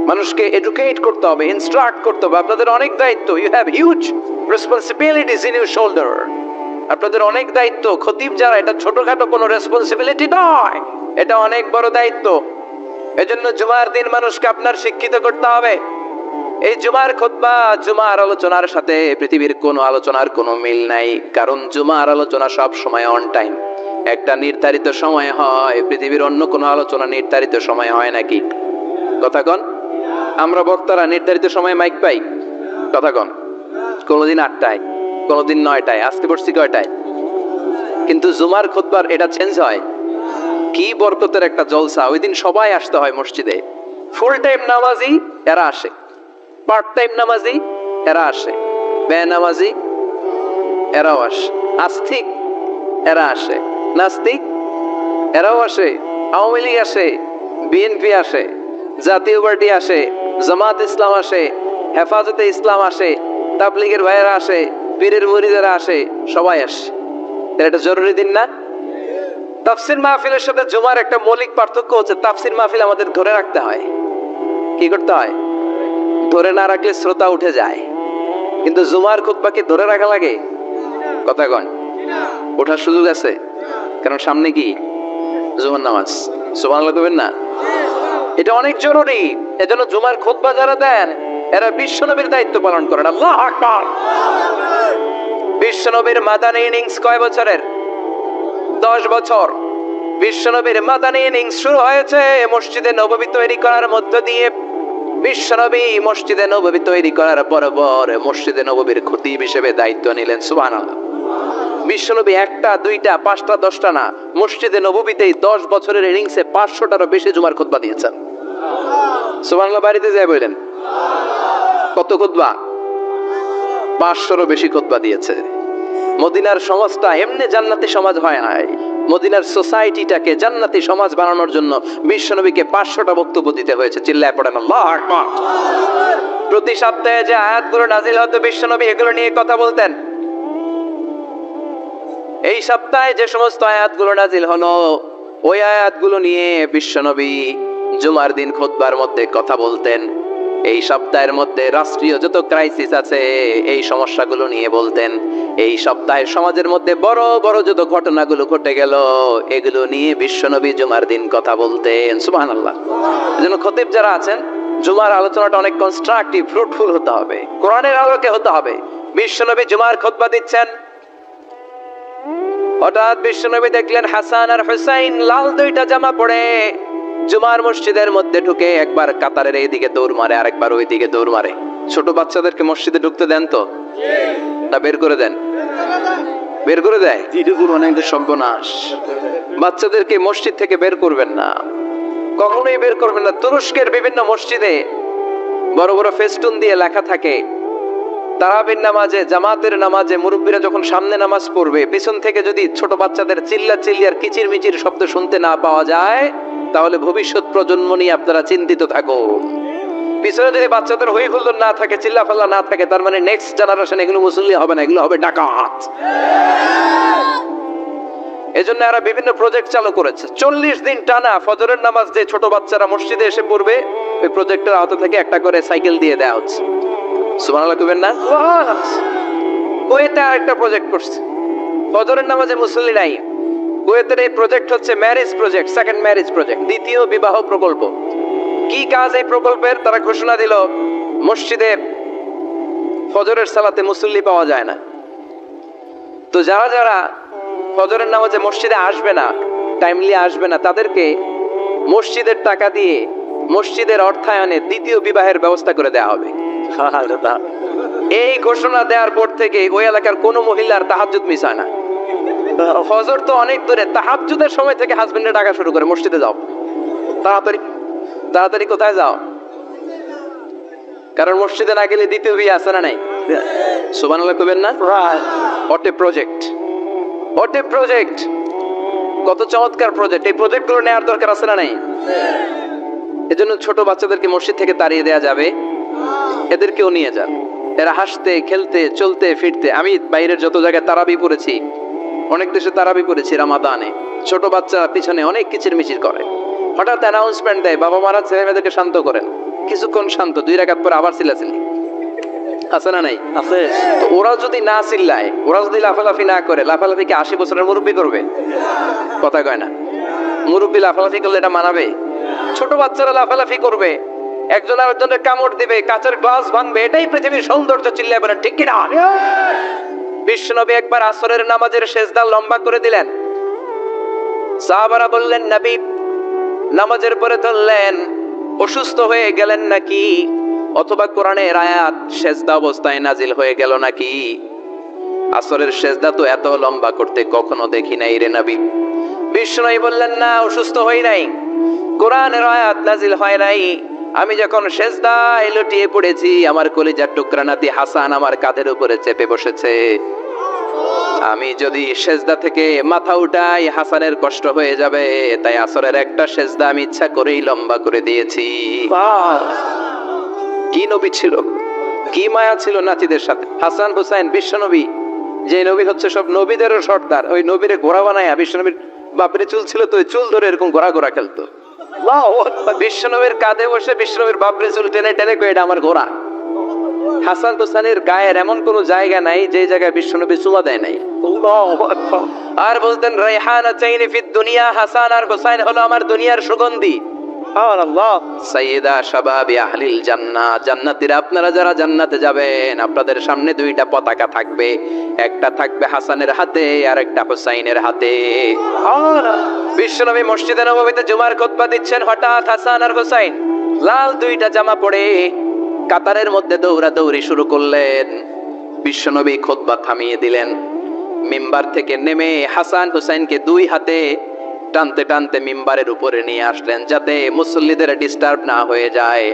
মানুষকে এডুকেট করতে হবে, ইনস্ট্রাক্ট করতে হবে। আপনাদের অনেক দায়িত্ব, you have huge responsibilities in your shoulder. আপনাদের অনেক দায়িত্ব। খতিব যারা, এটা ছোটখাটো কোনো রেসপন্সিবিলিটি নয়, এটা অনেক বড় দায়িত্ব। এজন্য জুমার দিন মানুষকে আপনার শিক্ষিত করতে হবে। এই জুমার খুতবা, জুমার আলোচনার সাথে পৃথিবীর কোন আলোচনার কোনো মিল নাই, কারণ জুমার আলোচনা সব সময় অন টাইম, একটা নির্ধারিত সময় হয়। পৃথিবীর অন্য কোনো আলোচনা নির্ধারিত সময় হয় নাকি? কথা কন। আমরা বক্তারা নির্ধারিত সময়ে মাইক পাই, কথা কন। কোনোদিন 8টায়, কোনোদিন 9টায়, আজকে পড়ছি কয়টায়? কিন্তু জুমার খুতবার এটা চেঞ্জ হয়। কি বরকতের একটা জলসা! ওই দিন সবাই আসতে হয় মসজিদে। ফুল টাইম নামাজি এরা আসে, পার্ট টাইম নামাজি এরা আসে, বেনামাজি এরাও আসে, আস্তিক এরা আসে, নাস্তিক এরাও আসে, আওয়ামী লীগ আসে, বিএনপি আসে, জাতীয় পার্টি আসে, জামাত ইসলাম আসে, হেফাজতে ইসলাম আসে, তাবলিগের ভাইয়েরা আসে, পীরের মুরিদেরা আসে, সবাই আসে। এটা জরুরি দিন না? তাফসির মাহফিলের সাথে জুমার একটা মৌলিক পার্থক্য হচ্ছে, তাফসির মাহফিল আমাদের ধরে রাখতে হয়। কি করতে হয়? ধরে না রাখলে শ্রোতা উঠে যায়। কিন্তু জুমার খুতবা কি ধরে রাখা লাগে? কথা কন। ওঠার সুযোগ আছে, কারণ সামনে কি জুমার নামাজ। সুবহানাল্লাহ কইবেন না? এটা অনেক জরুরি। এজন্য জুমার খুতবা যারা দেন এরা বিশ্বনবীর দায়িত্ব পালন করেন। আল্লাহু আকবার। বিশ্বনবীর মাদানী ইনিংস কয় বছরের? 10 বছর। বিশ্বনবীর মাদানী ইনিংস শুরু হয়েছে মসজিদে নববী তৈরি করার মধ্য দিয়ে। বিশ্বনবী মসজিদে নববী তৈরি করার পর মসজিদে নববীর খতিব হিসেবে দায়িত্ব নিলেন। সুবহানাল্লাহ। বিশ্বনবী 1টা 2টা 5টা 10টা না, মসজিদে নববীতেই 10 বছরের ইনিংসে 500টারও বেশি জুমার খুতবা দিয়েছেন। সুবহানাল্লাহ। বাড়িতে যায় বললেন কত খুতবা? 500রও বেশি খুতবা দিয়েছে। মদিনার সমাজটা এমনি জান্নাতি সমাজ হয় নাই। মদিনার সোসাইটিটাকে জান্নাতি সমাজ বানানোর জন্য বিশ্বনবীকে 500টা বক্তব্য দিতে হয়েছে। চিল্লায় পড়েন আল্লাহু আকবার। প্রতি সপ্তাহে যে আয়াতগুলো নাজিল হতো বিশ্বনবী এগুলো নিয়ে কথা বলতেন। এই সপ্তাহে যে সমস্ত আয়াতগুলো নাজিল হলো ওই আয়াতগুলো নিয়ে বিশ্বনবী জুমার দিন খুতবার মধ্যে কথা বলতেন। এই সপ্তাহের মধ্যে রাষ্ট্রীয় যত ক্রাইসিস আছে এই সমস্যাগুলো নিয়ে বলতেন। এই সপ্তাহে সমাজের মধ্যে বড় বড় যত ঘটনাগুলো ঘটে গেল এগুলো নিয়ে বিশ্বনবী জুমার দিন কথা বলতেন। সুবহানাল্লাহ। এজন্য খতিব যারা আছেন জুমার আলোচনাটা অনেক কনস্ট্রাকটিভ, ফ্রুটফুল হতে হবে, কোরআনের আলোকে হতে হবে। বিশ্বনবী জুমার খুতবা দিচ্ছেন, হঠাৎ বিশ্বনবী দেখলেন হাসান আর হুসাইন লাল 2টা জামা পরে জুমার মসজিদের মধ্যে ঢুকে একবার কাতারের এইদিকে দৌড় মারে, আরেকবার ওইদিকে দৌড় মারে। ছোট বাচ্চাদেরকে মসজিদে ঢুকতে দেন তো না বের করে দেন? বের করে দেয়। সর্বনাশ। বাচ্চাদেরকে মসজিদ থেকে বের করবেন না, কখনোই বের করবেন না। তুরস্কের বিভিন্ন মসজিদে বড় বড় ফেস্টুন দিয়ে লেখা থাকে তারাবির নামাজে, জামাতের নামাজে মুরব্বীরা যখন সামনে নামাজ পড়বে পিছন থেকে যদি ছোট বাচ্চাদের চিল্লা চিল্লি আর কিচির মিচির শব্দ শুনতে না পাওয়া যায় তাহলে ভবিষ্যৎ প্রজন্ম নিয়ে আপনারা চিন্তিত থাকুন। পিছনে যদি বাচ্চাদের হই হুল্লোড় না থাকে, চিল্লা ফাল্লা না থাকে, তার মানে নেক্সট জেনারেশন এগুলো মুসল্লি হবে না, এগুলো হবে ডাকাত। এজন্য এরা বিভিন্ন প্রজেক্ট চালু করেছে। 40 দিন টানা ফজরের নামাজ যে ছোট বাচ্চারা মসজিদে এসে পড়বে ওই প্রজেক্টের আওতা থেকে একটা করে সাইকেল দিয়ে দেওয়া হচ্ছে। সুবহানাল্লাহ কইবেন না? কুয়েতে আরেকটা প্রজেক্ট করছে, ফজরের নামাজে মুসল্লি নাই। কুয়েতের এই প্রজেক্ট হচ্ছে marriage project, second marriage project, দ্বিতীয় বিবাহ প্রকল্প। কি কাজ এই প্রকল্পের? তারা ঘোষণা দিল মসজিদে ফজরের সালাতে মুসল্লি পাওয়া যায় না, তো যারা যারা ফজরের নামাজে মসজিদে আসবে না, টাইমলি আসবে না, তাদেরকে মসজিদের টাকা দিয়ে মসজিদের অর্থায়নে দ্বিতীয় বিবাহের ব্যবস্থা করে দেওয়া হবে। এই ঘোষণা দেওয়ার পর থেকে ওই এলাকার কোনো মহিলার তাহাজ্জুদ মিস হয় না। ফজর তো অনেক দূরে, তাহাজ্জুদের সময় থেকে হাজবেন্ডের ডাকা শুরু করে মসজিদে যাও, তাড়াতাড়ি তাড়াতাড়ি কোথায় যাও, কারণ মসজিদে না গেলে দ্বিতীয় বিয়ে আছে না নাই? সুবহানাল্লাহ কইবেন না? What a project, what a project, কত চমৎকার প্রজেক্ট। এই প্রজেক্টগুলো নেওয়ার দরকার আছে না নাই? এজন্য ছোট বাচ্চাদেরকে মসজিদ থেকে তাড়িয়ে দেওয়া যাবে, এদেরকেও নিয়ে যান। এরা হাসতে খেলতে চলতে ফিরতে, আমি বাইরের যত জায়গায় তারাবি পড়েছি, অনেক দেশে তারাবি পড়েছি রামাদানে, ছোট বাচ্চা পিছনে অনেক কিচির মিচির করে। হঠাৎ অ্যানাউন্সমেন্ট দেয় বাবা মারা ছেলে মেয়েদেরকে শান্ত করেন, কিছুক্ষণ শান্ত, 2 রাকাত পরে আবার চিল্লাচিল্লি, আছে না নাই? আছে। ওরা যদি না চিল্লায়, ওরা যদি লাফালাফি না করে, লাফালাফি কি 80 বছরের মুরব্বী করবে? কথা কয় না। মুরব্বী লাফালাফি করলে এটা মানাবে? ছোট বাচ্চারা লাফালাফি করবে, একজন আরেকজনের কামড় দিবে, কাঁচের গ্লাস ভাঙবে, এটাই পৃথিবীর সৌন্দর্য। চিল্লায় বলেন ঠিক কিনা? বিশ্বনবী একবার আসরের নামাজের সেজদা লম্বা করে দিলেন, সাহাবারা বললেন নবী, নামাজের পরে ধরলেন অসুস্থ হয়ে গেলেন নাকি, অথবা কোরআনের আয়াত সেজদা অবস্থায় নাজিল হয়ে গেল নাকি? আসরের সেজদা তো এত লম্বা করতে কখনো দেখি নাই রে নবী। বিষ্ণু বললেন না, অসুস্থ হই নাই, কোরআনের আয়াত নাজিল হয় নাই। আমি যখন সেজদায় লুটিয়ে পড়েছি, আমার কলিজার টুকরা নাতি হাসান আমার কাঁধের উপরে চেপে বসেছে। আমি যদি সেজদা থেকে মাথা উঠাই হাসানের কষ্ট হয়ে যাবে, তাই আসরের একটা সেজদা আমি ইচ্ছা করেই লম্বা করে দিয়েছি। কি নবী ছিল, কি মায়া ছিল নাতিদের সাথে। হাসান হুসাইন বিশ্ব নবী, যে নবী হচ্ছে সব নবীদেরও সর্দার, ওই নবীরে ঘোড়া বানায় বিশ্ব নবীর বাপরে চুল ছিল তো ওই চুল ধরে এরকম ঘোড়া ঘোড়া খেলতো। বিশ্ব নবীর কাঁধে বসে বিশ্ব নবীর বাপরে চুল টেনে টেনে কয়ে এটা আমার ঘোড়া। হাসান হুসাইনের গায়ের এমন কোন জায়গা নাই যে জায়গায় বিশ্বনবী চুমা দেয় নাই। আর বলতেন রাইহানা চাইনি ফিদ দুনিয়া, হাসান আর হুসাইন হলো আমার দুনিয়ার সুগন্ধি। সাইয়্যিদা শাবাবি আহলিল জান্নাহ, জান্নাতীরা আপনারা যারা জান্নাতে যাবেন আপনাদের সামনে দুইটা পতাকা থাকবে, একটা থাকবে হাসানের হাতে আর একটা হুসাইনের হাতে। বিশ্বনবী মসজিদে নববীতে জুমার খুতবা দিচ্ছেন, হঠাৎ হাসান আর হুসাইন লাল দুইটা জামা পরে কাতারের মধ্যে দৌড়াদৌড়ি শুরু করলেন। বিশ্বনবী খুতবা থামিয়ে দিলেন, মিম্বার থেকে নেমে হাসান হুসাইনকে দুই হাতে টানতে টানতে মিম্বারের উপরে নিয়ে আসলেন যাতে মুসল্লিদের ডিস্টার্ব না হয়ে যায়।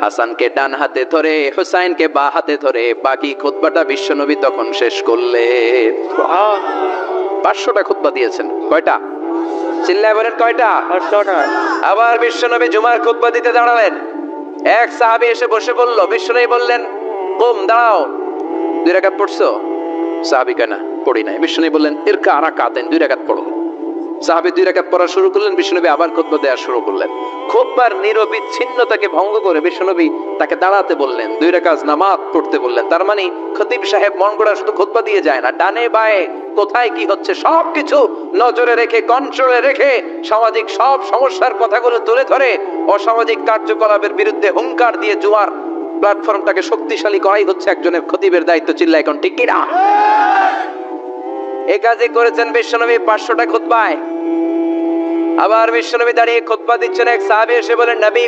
হাসানকে ডান হাতে ধরে হুসাইনকে বাঁ হাতে ধরে বাকি খুতবাটা বিশ্বনবী তখন শেষ করলেন। 500টা খুতবা দিয়েছেন। কয়টা? চিল্লায় বলেন কয়টা? 500টা। আবার বিশ্বনবী জুমার খুতবা দিতে দাঁড়ালেন। এক সাহাবী এসে বসে বলল, বিশ্বনবী বললেন কুম, দাঁড়াও, 2 রাকাত পড়ছো? সাহাবী কেনা পড়ি নাই। বিশ্বনবী বললেন ইরকা রাকাতাইন, 2 রাকাত পড়ো। সাহাবী 2 রাকাত পড়া শুরু করলেন, বিশ্বনবী আবার খুতবা দেওয়া শুরু করলেন। খুতবার নিরবিচ্ছিন্নতাকে ভঙ্গ করে বিশ্বনবী তাকে দাঁড়াতে বললেন, 2 রাকাত নামাজ পড়তে বললেন। তার মানে খতিব সাহেব মন গড়া শুধু খুতবা দিয়ে যায় না, ডানে বায়ে কোথায় কি হচ্ছে সবকিছু নজরে রেখে, কন্ট্রোলে রেখে সামাজিক সব সমস্যার কথাগুলো তুলে ধরে অসামাজিক কার্যকলাপের বিরুদ্ধে হুঙ্কার দিয়ে জুমার প্ল্যাটফর্মটাকে শক্তিশালী করাই হচ্ছে একজনের খতিবের দায়িত্ব। চিল্লা এখন ঠিক কিনা? এই কাজই করেছেন বিশ্বনবী 500টা খুতবায়। আবার বিশ্বনবী দাঁড়িয়ে খুতবা দিচ্ছেন, এক সাহাবী এসে বলেন, নবী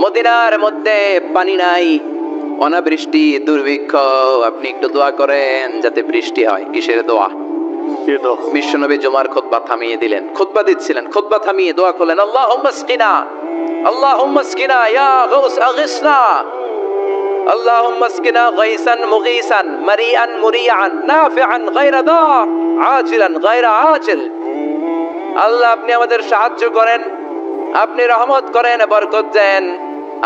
মদিনার মধ্যে পানি নাই, অনাবৃষ্টি, দুর্ভিক্ষ, আপনি একটু দোয়া করেন যাতে বৃষ্টি হয়। কিসের দোয়া? বিশ্বনবী জুমার খুতবা থামিয়ে দিলেন, খুতবা দিচ্ছিলেন, খুতবা থামিয়ে দোয়া করলেন, আল্লাহুম্মা আসকিনা, আল্লাহুম্মা আসকিনা ইয়া গাউস আগিসনা, আল্লাহুম্মা আসকিনা গাইসান মুগীসান মারিআন মুরিআন নাফিআন গায়রা দার আজিলান গায়রা আজিল। আল্লাহ আপনি আমাদের সাহায্য করেন, আপনি রহমত করেন, বরকত দেন,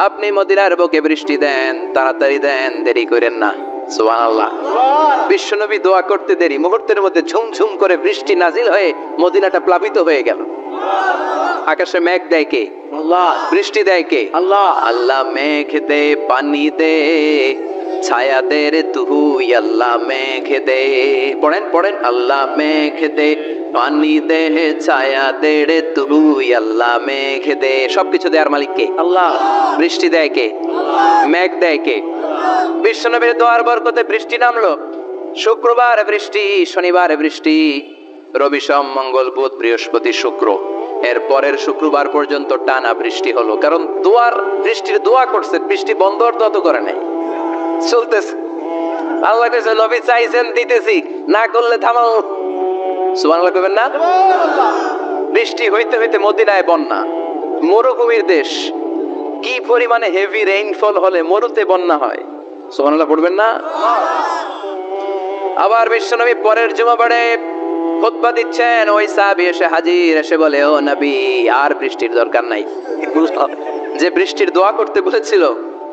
আপনি মদিনার বুকে বৃষ্টি দেন, তাড়াতাড়ি দেন, দেরি করেন না। সুবহানাল্লাহ। বিশ্বনবী দোয়া করতে দেরি, মুহূর্তের মধ্যে ঝুমঝুম করে বৃষ্টি নাজিল হয়ে মদিনাটা প্লাবিত হয়ে গেল। আকাশে মেঘ দেয় কে? আল্লাহ। বৃষ্টি দেয় কে? আল্লাহ। আল্লাহ মেঘ দে, পানি দে, ছায়া দে রে তুই, আল্লাহ মেঘ দে। পড়েন পড়েন, আল্লাহ মেঘ দে, পানি দে, ছায়া দে রে তুই, আল্লাহ মেঘ দে। সবকিছু দেয়ার মালিক কে? আল্লাহ। বৃষ্টি দেয় কে? মেঘ দেয় কে? বিশ্বনবীর দোয়ার বরকতে বৃষ্টি নামলো। শুক্রবার বৃষ্টি, শনিবার বৃষ্টি, রবি সোম মঙ্গল বুধ বৃহস্পতি শুক্র, এর পরের শুক্রবার পর্যন্ত টানা বৃষ্টি হলো। কারণ দোয়ার বৃষ্টির দোয়া করছে, বৃষ্টি বন্ধ তো করে নাই, চলতেছে। আল্লাহ কাছে নবী চাইছেন, দিতেছি, না করলে থামাও। সুবহানাল্লাহ কইবেন না? বৃষ্টি হইতে হইতে মদিনায় বন্যা, মরুভূমির দেশ, কি পরিমাণে হেভি রেইনফল হলে মরুতে বন্যা হয়। সুবহানাল্লাহ পড়বেন না? আবার বিশ্বনবী পরের জুমাবারে খুতবা দিচ্ছেন, ওই সাহাবী এসে হাজির, এসে বলে, ও নবী আর বৃষ্টির দরকার নাই। যে বৃষ্টির দোয়া করতে বলেছিল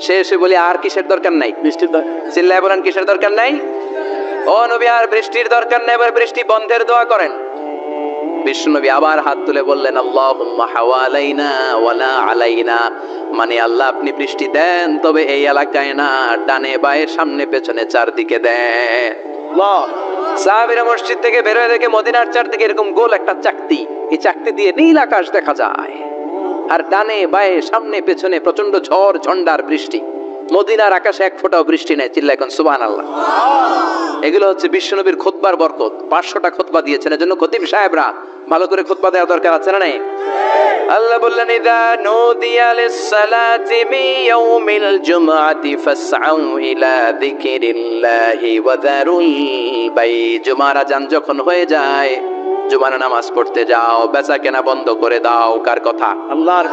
সে এসে বলে আর কিসের দরকার নাই? বৃষ্টির দরকার। চিল্লায় বলেন কিসের দরকার নাই? ও নবী আর বৃষ্টির দরকার নাই, এবার বৃষ্টি বন্ধের দোয়া করেন। বিশ্বনবী আবার হাত তুলে বললেন, আল্লাহুম্মা হাওয়ালাইনা ওয়ালা আলাইনা, মানে আল্লাহ আপনি বৃষ্টি দেন তবে এই এলাকায় না, ডানে বায়ে সামনে পেছনে চারদিকে দেন। সাহাবীরা মসজিদ থেকে বের হয়ে দেখে মদিনার চারদিকে এরকম গোল একটা চাকতি, এই চাকতি দিয়ে নীল আকাশ দেখা যায়, আর ডানে বায়ে সামনে পেছনে প্রচন্ড ঝড় ঝন্ডার বৃষ্টি। মদিনার আকাশে এক ফোঁটাও বৃষ্টি নেই। চিল্লা এখন সুবহানাল্লাহ। এগুলো হচ্ছে বিশ্বনবীর খুতবার বরকত। 500টা খুতবা দিয়েছেন, এজন্য খতিব সাহেবরা ভালো করে খুতবা দেওয়া দরকার আছে না নাই? আল্লাহ বললেন ইদা নুদিয়া লিস-সালাতি মিন ইয়াউমিল জুমআতি ফাসআউ ইলা যিকরিল্লাহি ওয়া যারুল বাই। জুমার আযান যখন হয়ে যায়, জুমার নামাজ পড়তে যাও, বেচা কেনা বন্ধ করে দাও। কার কথা? আল্লাহর।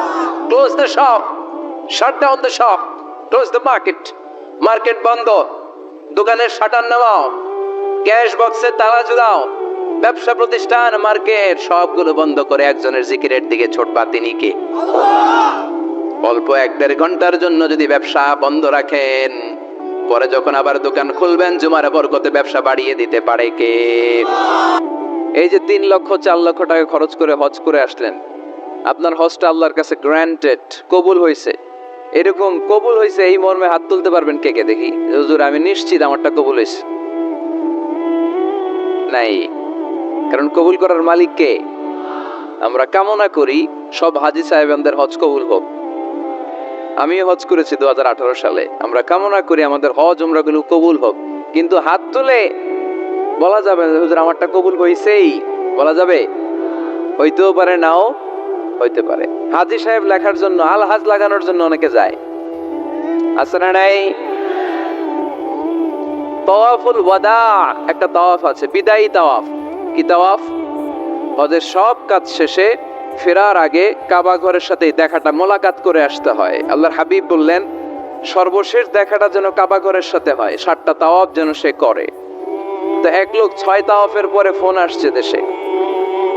Close the shop, shut down the shop, close the market. Market বন্ধ, দোকানের শাটার নামাও, ক্যাশ বক্সে তালা ঝুলাও, ব্যবসা প্রতিষ্ঠান, মার্কেট সবগুলো বন্ধ করে একজনের জিকিরের দিকে ছোটবা। তিনি কে? অল্প 1-1.5 ঘন্টার জন্য যদি ব্যবসা বন্ধ রাখেন, পরে যখন আবার দোকান খুলবেন, জুমার বরকতে ব্যবসা বাড়িয়ে দিতে পারে কে? এই যে 3 লক্ষ 4 লক্ষ টাকা খরচ করে হজ করে আসলেন, আপনার হজটা আল্লাহর কাছে গ্র্যান্টেড, কবুল হয়েছে। এরকম কবুল হয়েছে এই মর্মে হাত তুলতে পারবেন কে কে? দেখি। হুজুর আমি নিশ্চিত আমারটা কবুল হয়েছে। নাই, কারণ কবুল করার মালিক কে? আমরা কামনা করি সব হাজী সাহেবদের হজ কবুল হোক। আমি হজ করেছি 2018 সালে। আমরা কামনা করি আমাদের হজ উমরাগুলো কবুল হোক, কিন্তু হাত তুলে বলা যাবে না হুজুর আমারটা কবুল হইছেই, বলা যাবে? হইতেও পারে, নাও হইতে পারে। হাজী সাহেব লেখার জন্য, আল হাজ লাগানোর জন্য অনেকে যায়, আছে না নাই? তাওয়াফুল ওয়াদা একটা তাওয়াফ আছে, বিদায়ী তাওয়াফ। কি তাওয়াফ? হজের সব কাজ শেষে ফেরার আগে কাবা ঘরের সাথে দেখাটা, মোলাকাত করে আসতে হয়। আল্লাহর হাবিব বললেন সর্বশেষ দেখাটা যেন কাবা ঘরের সাথে হয়, 7টা তাওয়াফ যেন সে করে। তো এক লোক 6 তাওয়াফের পরে ফোন আসছে দেশে,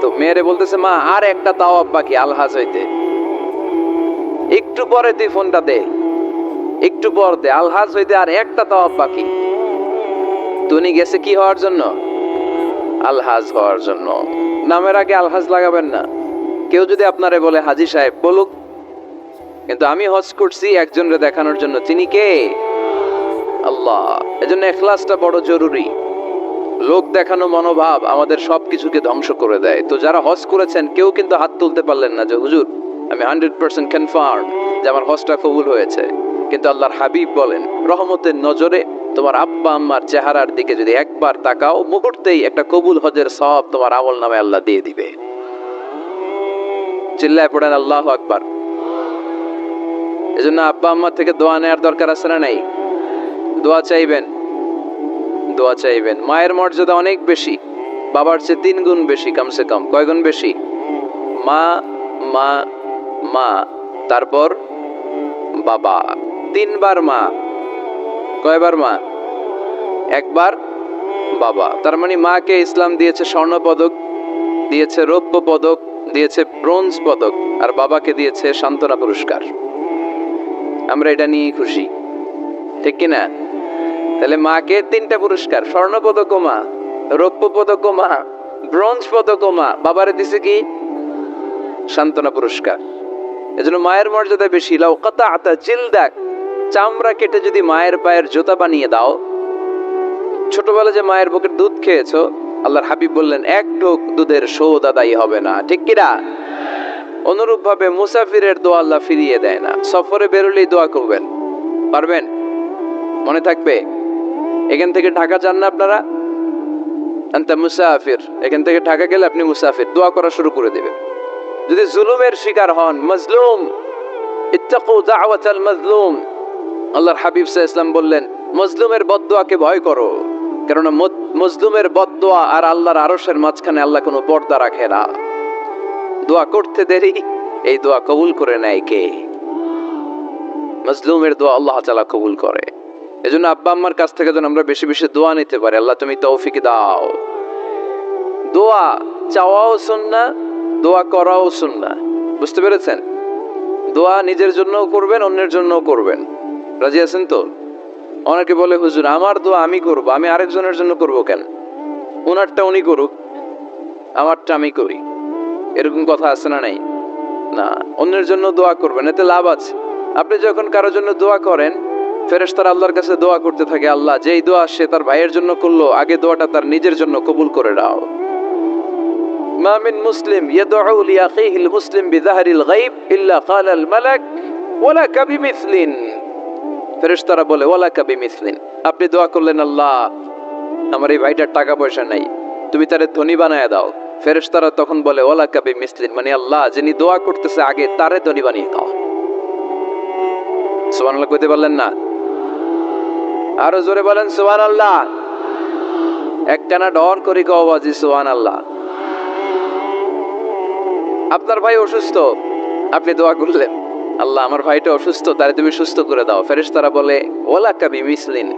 তো মেয়েরে বলতেছে মা আর একটা তাওয়াফ বাকি আলহাজ হইতে, একটু পরে তুই ফোনটা দে, একটু পর দে, আলহাজ হইতে আর একটা তাওয়াফ বাকি। তুমি গেছে কি হওয়ার জন্য? আলহাজ হওয়ার জন্য। নামের আগে আলহাজ লাগাবেন না। কেউ যদি আপনারে বলে হাজী সাহেব, বলুক, কিন্তু আমি হজ করছি একজনরে দেখানোর জন্য। তিনি কে? আল্লাহ। এজন্য ইখলাসটা বড় জরুরি। লোক দেখানো মনোভাব আমাদের সবকিছুকে ধ্বংস করে দেয়। তো যারা হজ করেছেন কেউ কিন্তু হাত তুলতে পারলেন না যে হুজুর আমি 100% কনফার্ম যে আমার হজটা কবুল হয়েছে। কিন্তু আল্লাহর হাবিব বলেন রহমতের নজরে তোমার আব্বা আম্মার চেহারার দিকে যদি একবার তাকাও, মুহূর্তেই একটা কবুল হজের সওয়াব তোমার আমল নামে আল্লাহ দিয়ে দিবে। চিল্লায় পড়েন আল্লাহু আকবার। এজন্য আব্বা আম্মা থেকে দোয়া নেওয়ার দরকার আছে না নাই? দোয়া চাইবেন, দোয়া চাইবেন। মায়ের মর্যাদা অনেক বেশি, বাবার চেয়ে 3 গুণ বেশি, কমসে কম। কয় গুণ বেশি? মা মা মা, তারপর বাবা। 3 বার মা। কয়বার মা? 1 বার বাবা। তার মানে মাকে ইসলাম দিয়েছে স্বর্ণ পদক, দিয়েছে রৌপ্য পদক, দিয়েছে ব্রোঞ্জ পদক, আর বাবাকে দিয়েছে সান্ত্বনা পুরস্কার। আমরা এটা নিয়ে খুশি, ঠিক কিনা? তাহলে মাকে 3টা পুরস্কার, স্বর্ণ পদক মা, রৌপ্য পদক মা, ব্রোঞ্জ পদক মা, বাবারে দিছে কি? সান্ত্বনা পুরস্কার। এজন্য মায়ের মর্যাদা বেশি। লাউ কাতাআতা জিলদাক, চামড়া কেটে যদি মায়ের পায়ের জুতা বানিয়ে দাও। ছোটবেলা যে মায়ের বুকের দুধ খেয়েছো, আল্লাহর হাবিব বললেন 1 ঢোক দুধের শোধ আদায় হবে না, ঠিক কিনা? অনুরূপ ভাবে মুসাফিরের দোয়া আল্লাহ ফিরিয়ে দেয় না। সফরে বেরোলেই দোয়া করবেন, পারবেন? মনে থাকবে? এখান থেকে ঢাকা যান না আপনারা? আনতা মুসাফির, এখান থেকে ঢাকা গেলে আপনি মুসাফির, দোয়া করা শুরু করে দেবেন। যদি জুলুমের শিকার হন, মাজলুম, ইত্তাকু দাওয়াতাল মাজলুম, আল্লাহর হাবিব সাল্লাল্লাহু আলাইহি ওয়াসাল্লাম বললেন মাজলুমের বদদোয়াকে ভয় করো, কারণ মাজলুমের বদদোয়া আর আল্লাহর আরশের মাঝখানে আল্লাহ কোনো পর্দা রাখে না। দোয়া করতে দেরি, এই দোয়া কবুল করে নেয় কে? মাজলুমের দোয়া আল্লাহ তাআলা কবুল করে। এজন্য আব্বা আম্মার কাছ থেকে যেন আমরা বেশি বেশি দোয়া নিতে পারি। আল্লাহ তুমি তৌফিক দাও। দোয়া চাওয়াও সুন্নাহ, দোয়া করাও সুন্নাহ। বুঝতে পেরেছেন? দোয়া নিজের জন্যও করবেন, অন্যের জন্যও করবেন। রাজি আছেন তো? অনেকে বলে হুজুর আমার দোয়া আমি করব, আমি আরেকজনের জন্য করব কেন? ওনারটা উনি করুক, আমারটা আমি করি, এরকম কথা আছে না নাই? না, অন্যের জন্য দোয়া করবেন, এতে লাভ আছে। আপনি যখন কারোর জন্য দোয়া করেন, ফেরেশতারা আল্লাহর কাছে দোয়া করতে থাকে, আল্লাহ যেই দোয়া সে তার ভাইয়ের জন্য করলো, আগে দোয়াটা তার নিজের জন্য কবুল করে দাও। মা মিন মুসলিম ইয়াদউ লিআখিহিল মুসলিম বিযাহরিল গায়ব ইল্লা ক্বালাল মালাক ওয়ালাকা বিমিসলিন। ফেরেশতারা বলে ওয়ালাকা বিমিসলিন। আপনি দোয়া করলেন আল্লাহ আমার এই ভাইটার টাকা পয়সা নাই, তুমি তারে ধনী বানায় দাও, ফেরেশতারা তখন বলে ওলা কাবি মিসলিন, মানে আল্লাহ যিনি দোয়া করতেছে আগে তারে ধনী বানিয়ে দাও। সুবহানাল্লাহ কইতে পারলেন না? আরো জোরে বলেন সুবহানাল্লাহ। একটানা ডর করি কও বাজি সুবহানাল্লাহ। আপনার ভাই অসুস্থ, আপনি দোয়া করলেন আল্লাহ আমার ভাইটা অসুস্থ, তারে তুমি সুস্থ করে দাও। ফেরেশতারা বলে ওলা কাবি মিসলিন,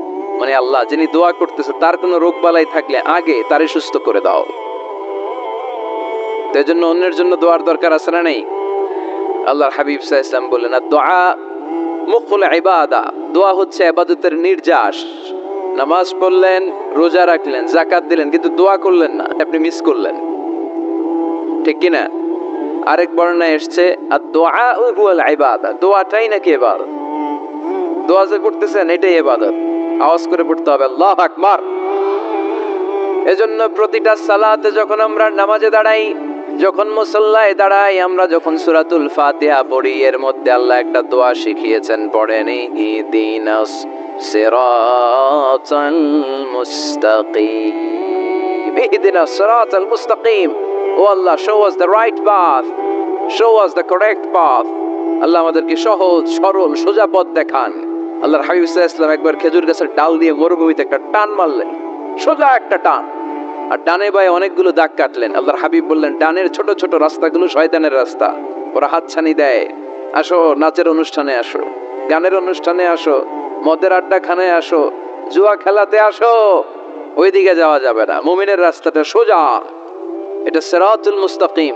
মানে আল্লাহ যিনি দোয়া করতেছে তার কোনো রোগ বালাই থাকলে আগে তারে সুস্থ করে দাও। তো এজন্য অন্যের জন্য দোয়ার দরকার আছে না নেই? আল্লাহর হাবিব সাল্লাল্লাহু আলাইহি ওয়াসাল্লাম বললেন দোয়া মুখুল ইবাদা, দোয়া হচ্ছে ইবাদতের নির্যাস। নামাজ পড়লেন, রোজা রাখলেন, যাকাত দিলেন, কিন্তু দোয়া করলেন না, আপনি মিস করলেন, ঠিক কি না? আরেক বর্ণনায় এসেছে আদ-দুআ হুয়াল ইবাদা, দোয়াটাই নাকি ইবাদত। দোয়া যে করতেছেন এটাই ইবাদত। আওয়াজ করে পড়তে হবে আল্লাহু আকবার। এজন্য প্রতিটা সালাতে যখন আমরা নামাজে দাঁড়াই, যখন মুসল্লায় দাঁড়াই, আমরা যখন সূরাতুল ফাতিহা পড়ি, এর মধ্যে আল্লাহ একটা দোয়া শিখিয়েছেন, পড়েন ইহদিনাস সিরাতাল মুস্তাকিম। ইহদিনাস সিরাতাল মুস্তাকিম, ও আল্লাহ show us the right path, show us the correct path। আল্লাহ আমাদেরকে সহজ সরল সোজা পথ দেখান। আল্লাহর হাবিব সাল্লাল্লাহু আলাইহি ওয়াসাল্লাম একবার খেজুর গাছের ডাল দিয়ে মরুভূমিতে একটা টান মারলেন, সোজা একটা টান, আর ডানে বায়ে অনেকগুলো দাগ কাটলেন। আল্লাহর হাবিব বললেন ডানের ছোট ছোট রাস্তাগুলো শয়তানের রাস্তা, ওরা হাতছানি দেয়। আসো নাচের অনুষ্ঠানে আসো, গানের অনুষ্ঠানে আসো, মদের আড্ডাখানায় আসো, জুয়া খেলাতে আসো, ওইদিকে যাওয়া যাবে না। মুমিনের রাস্তাটা সোজা, এটা সিরাতুল মুস্তাকিম।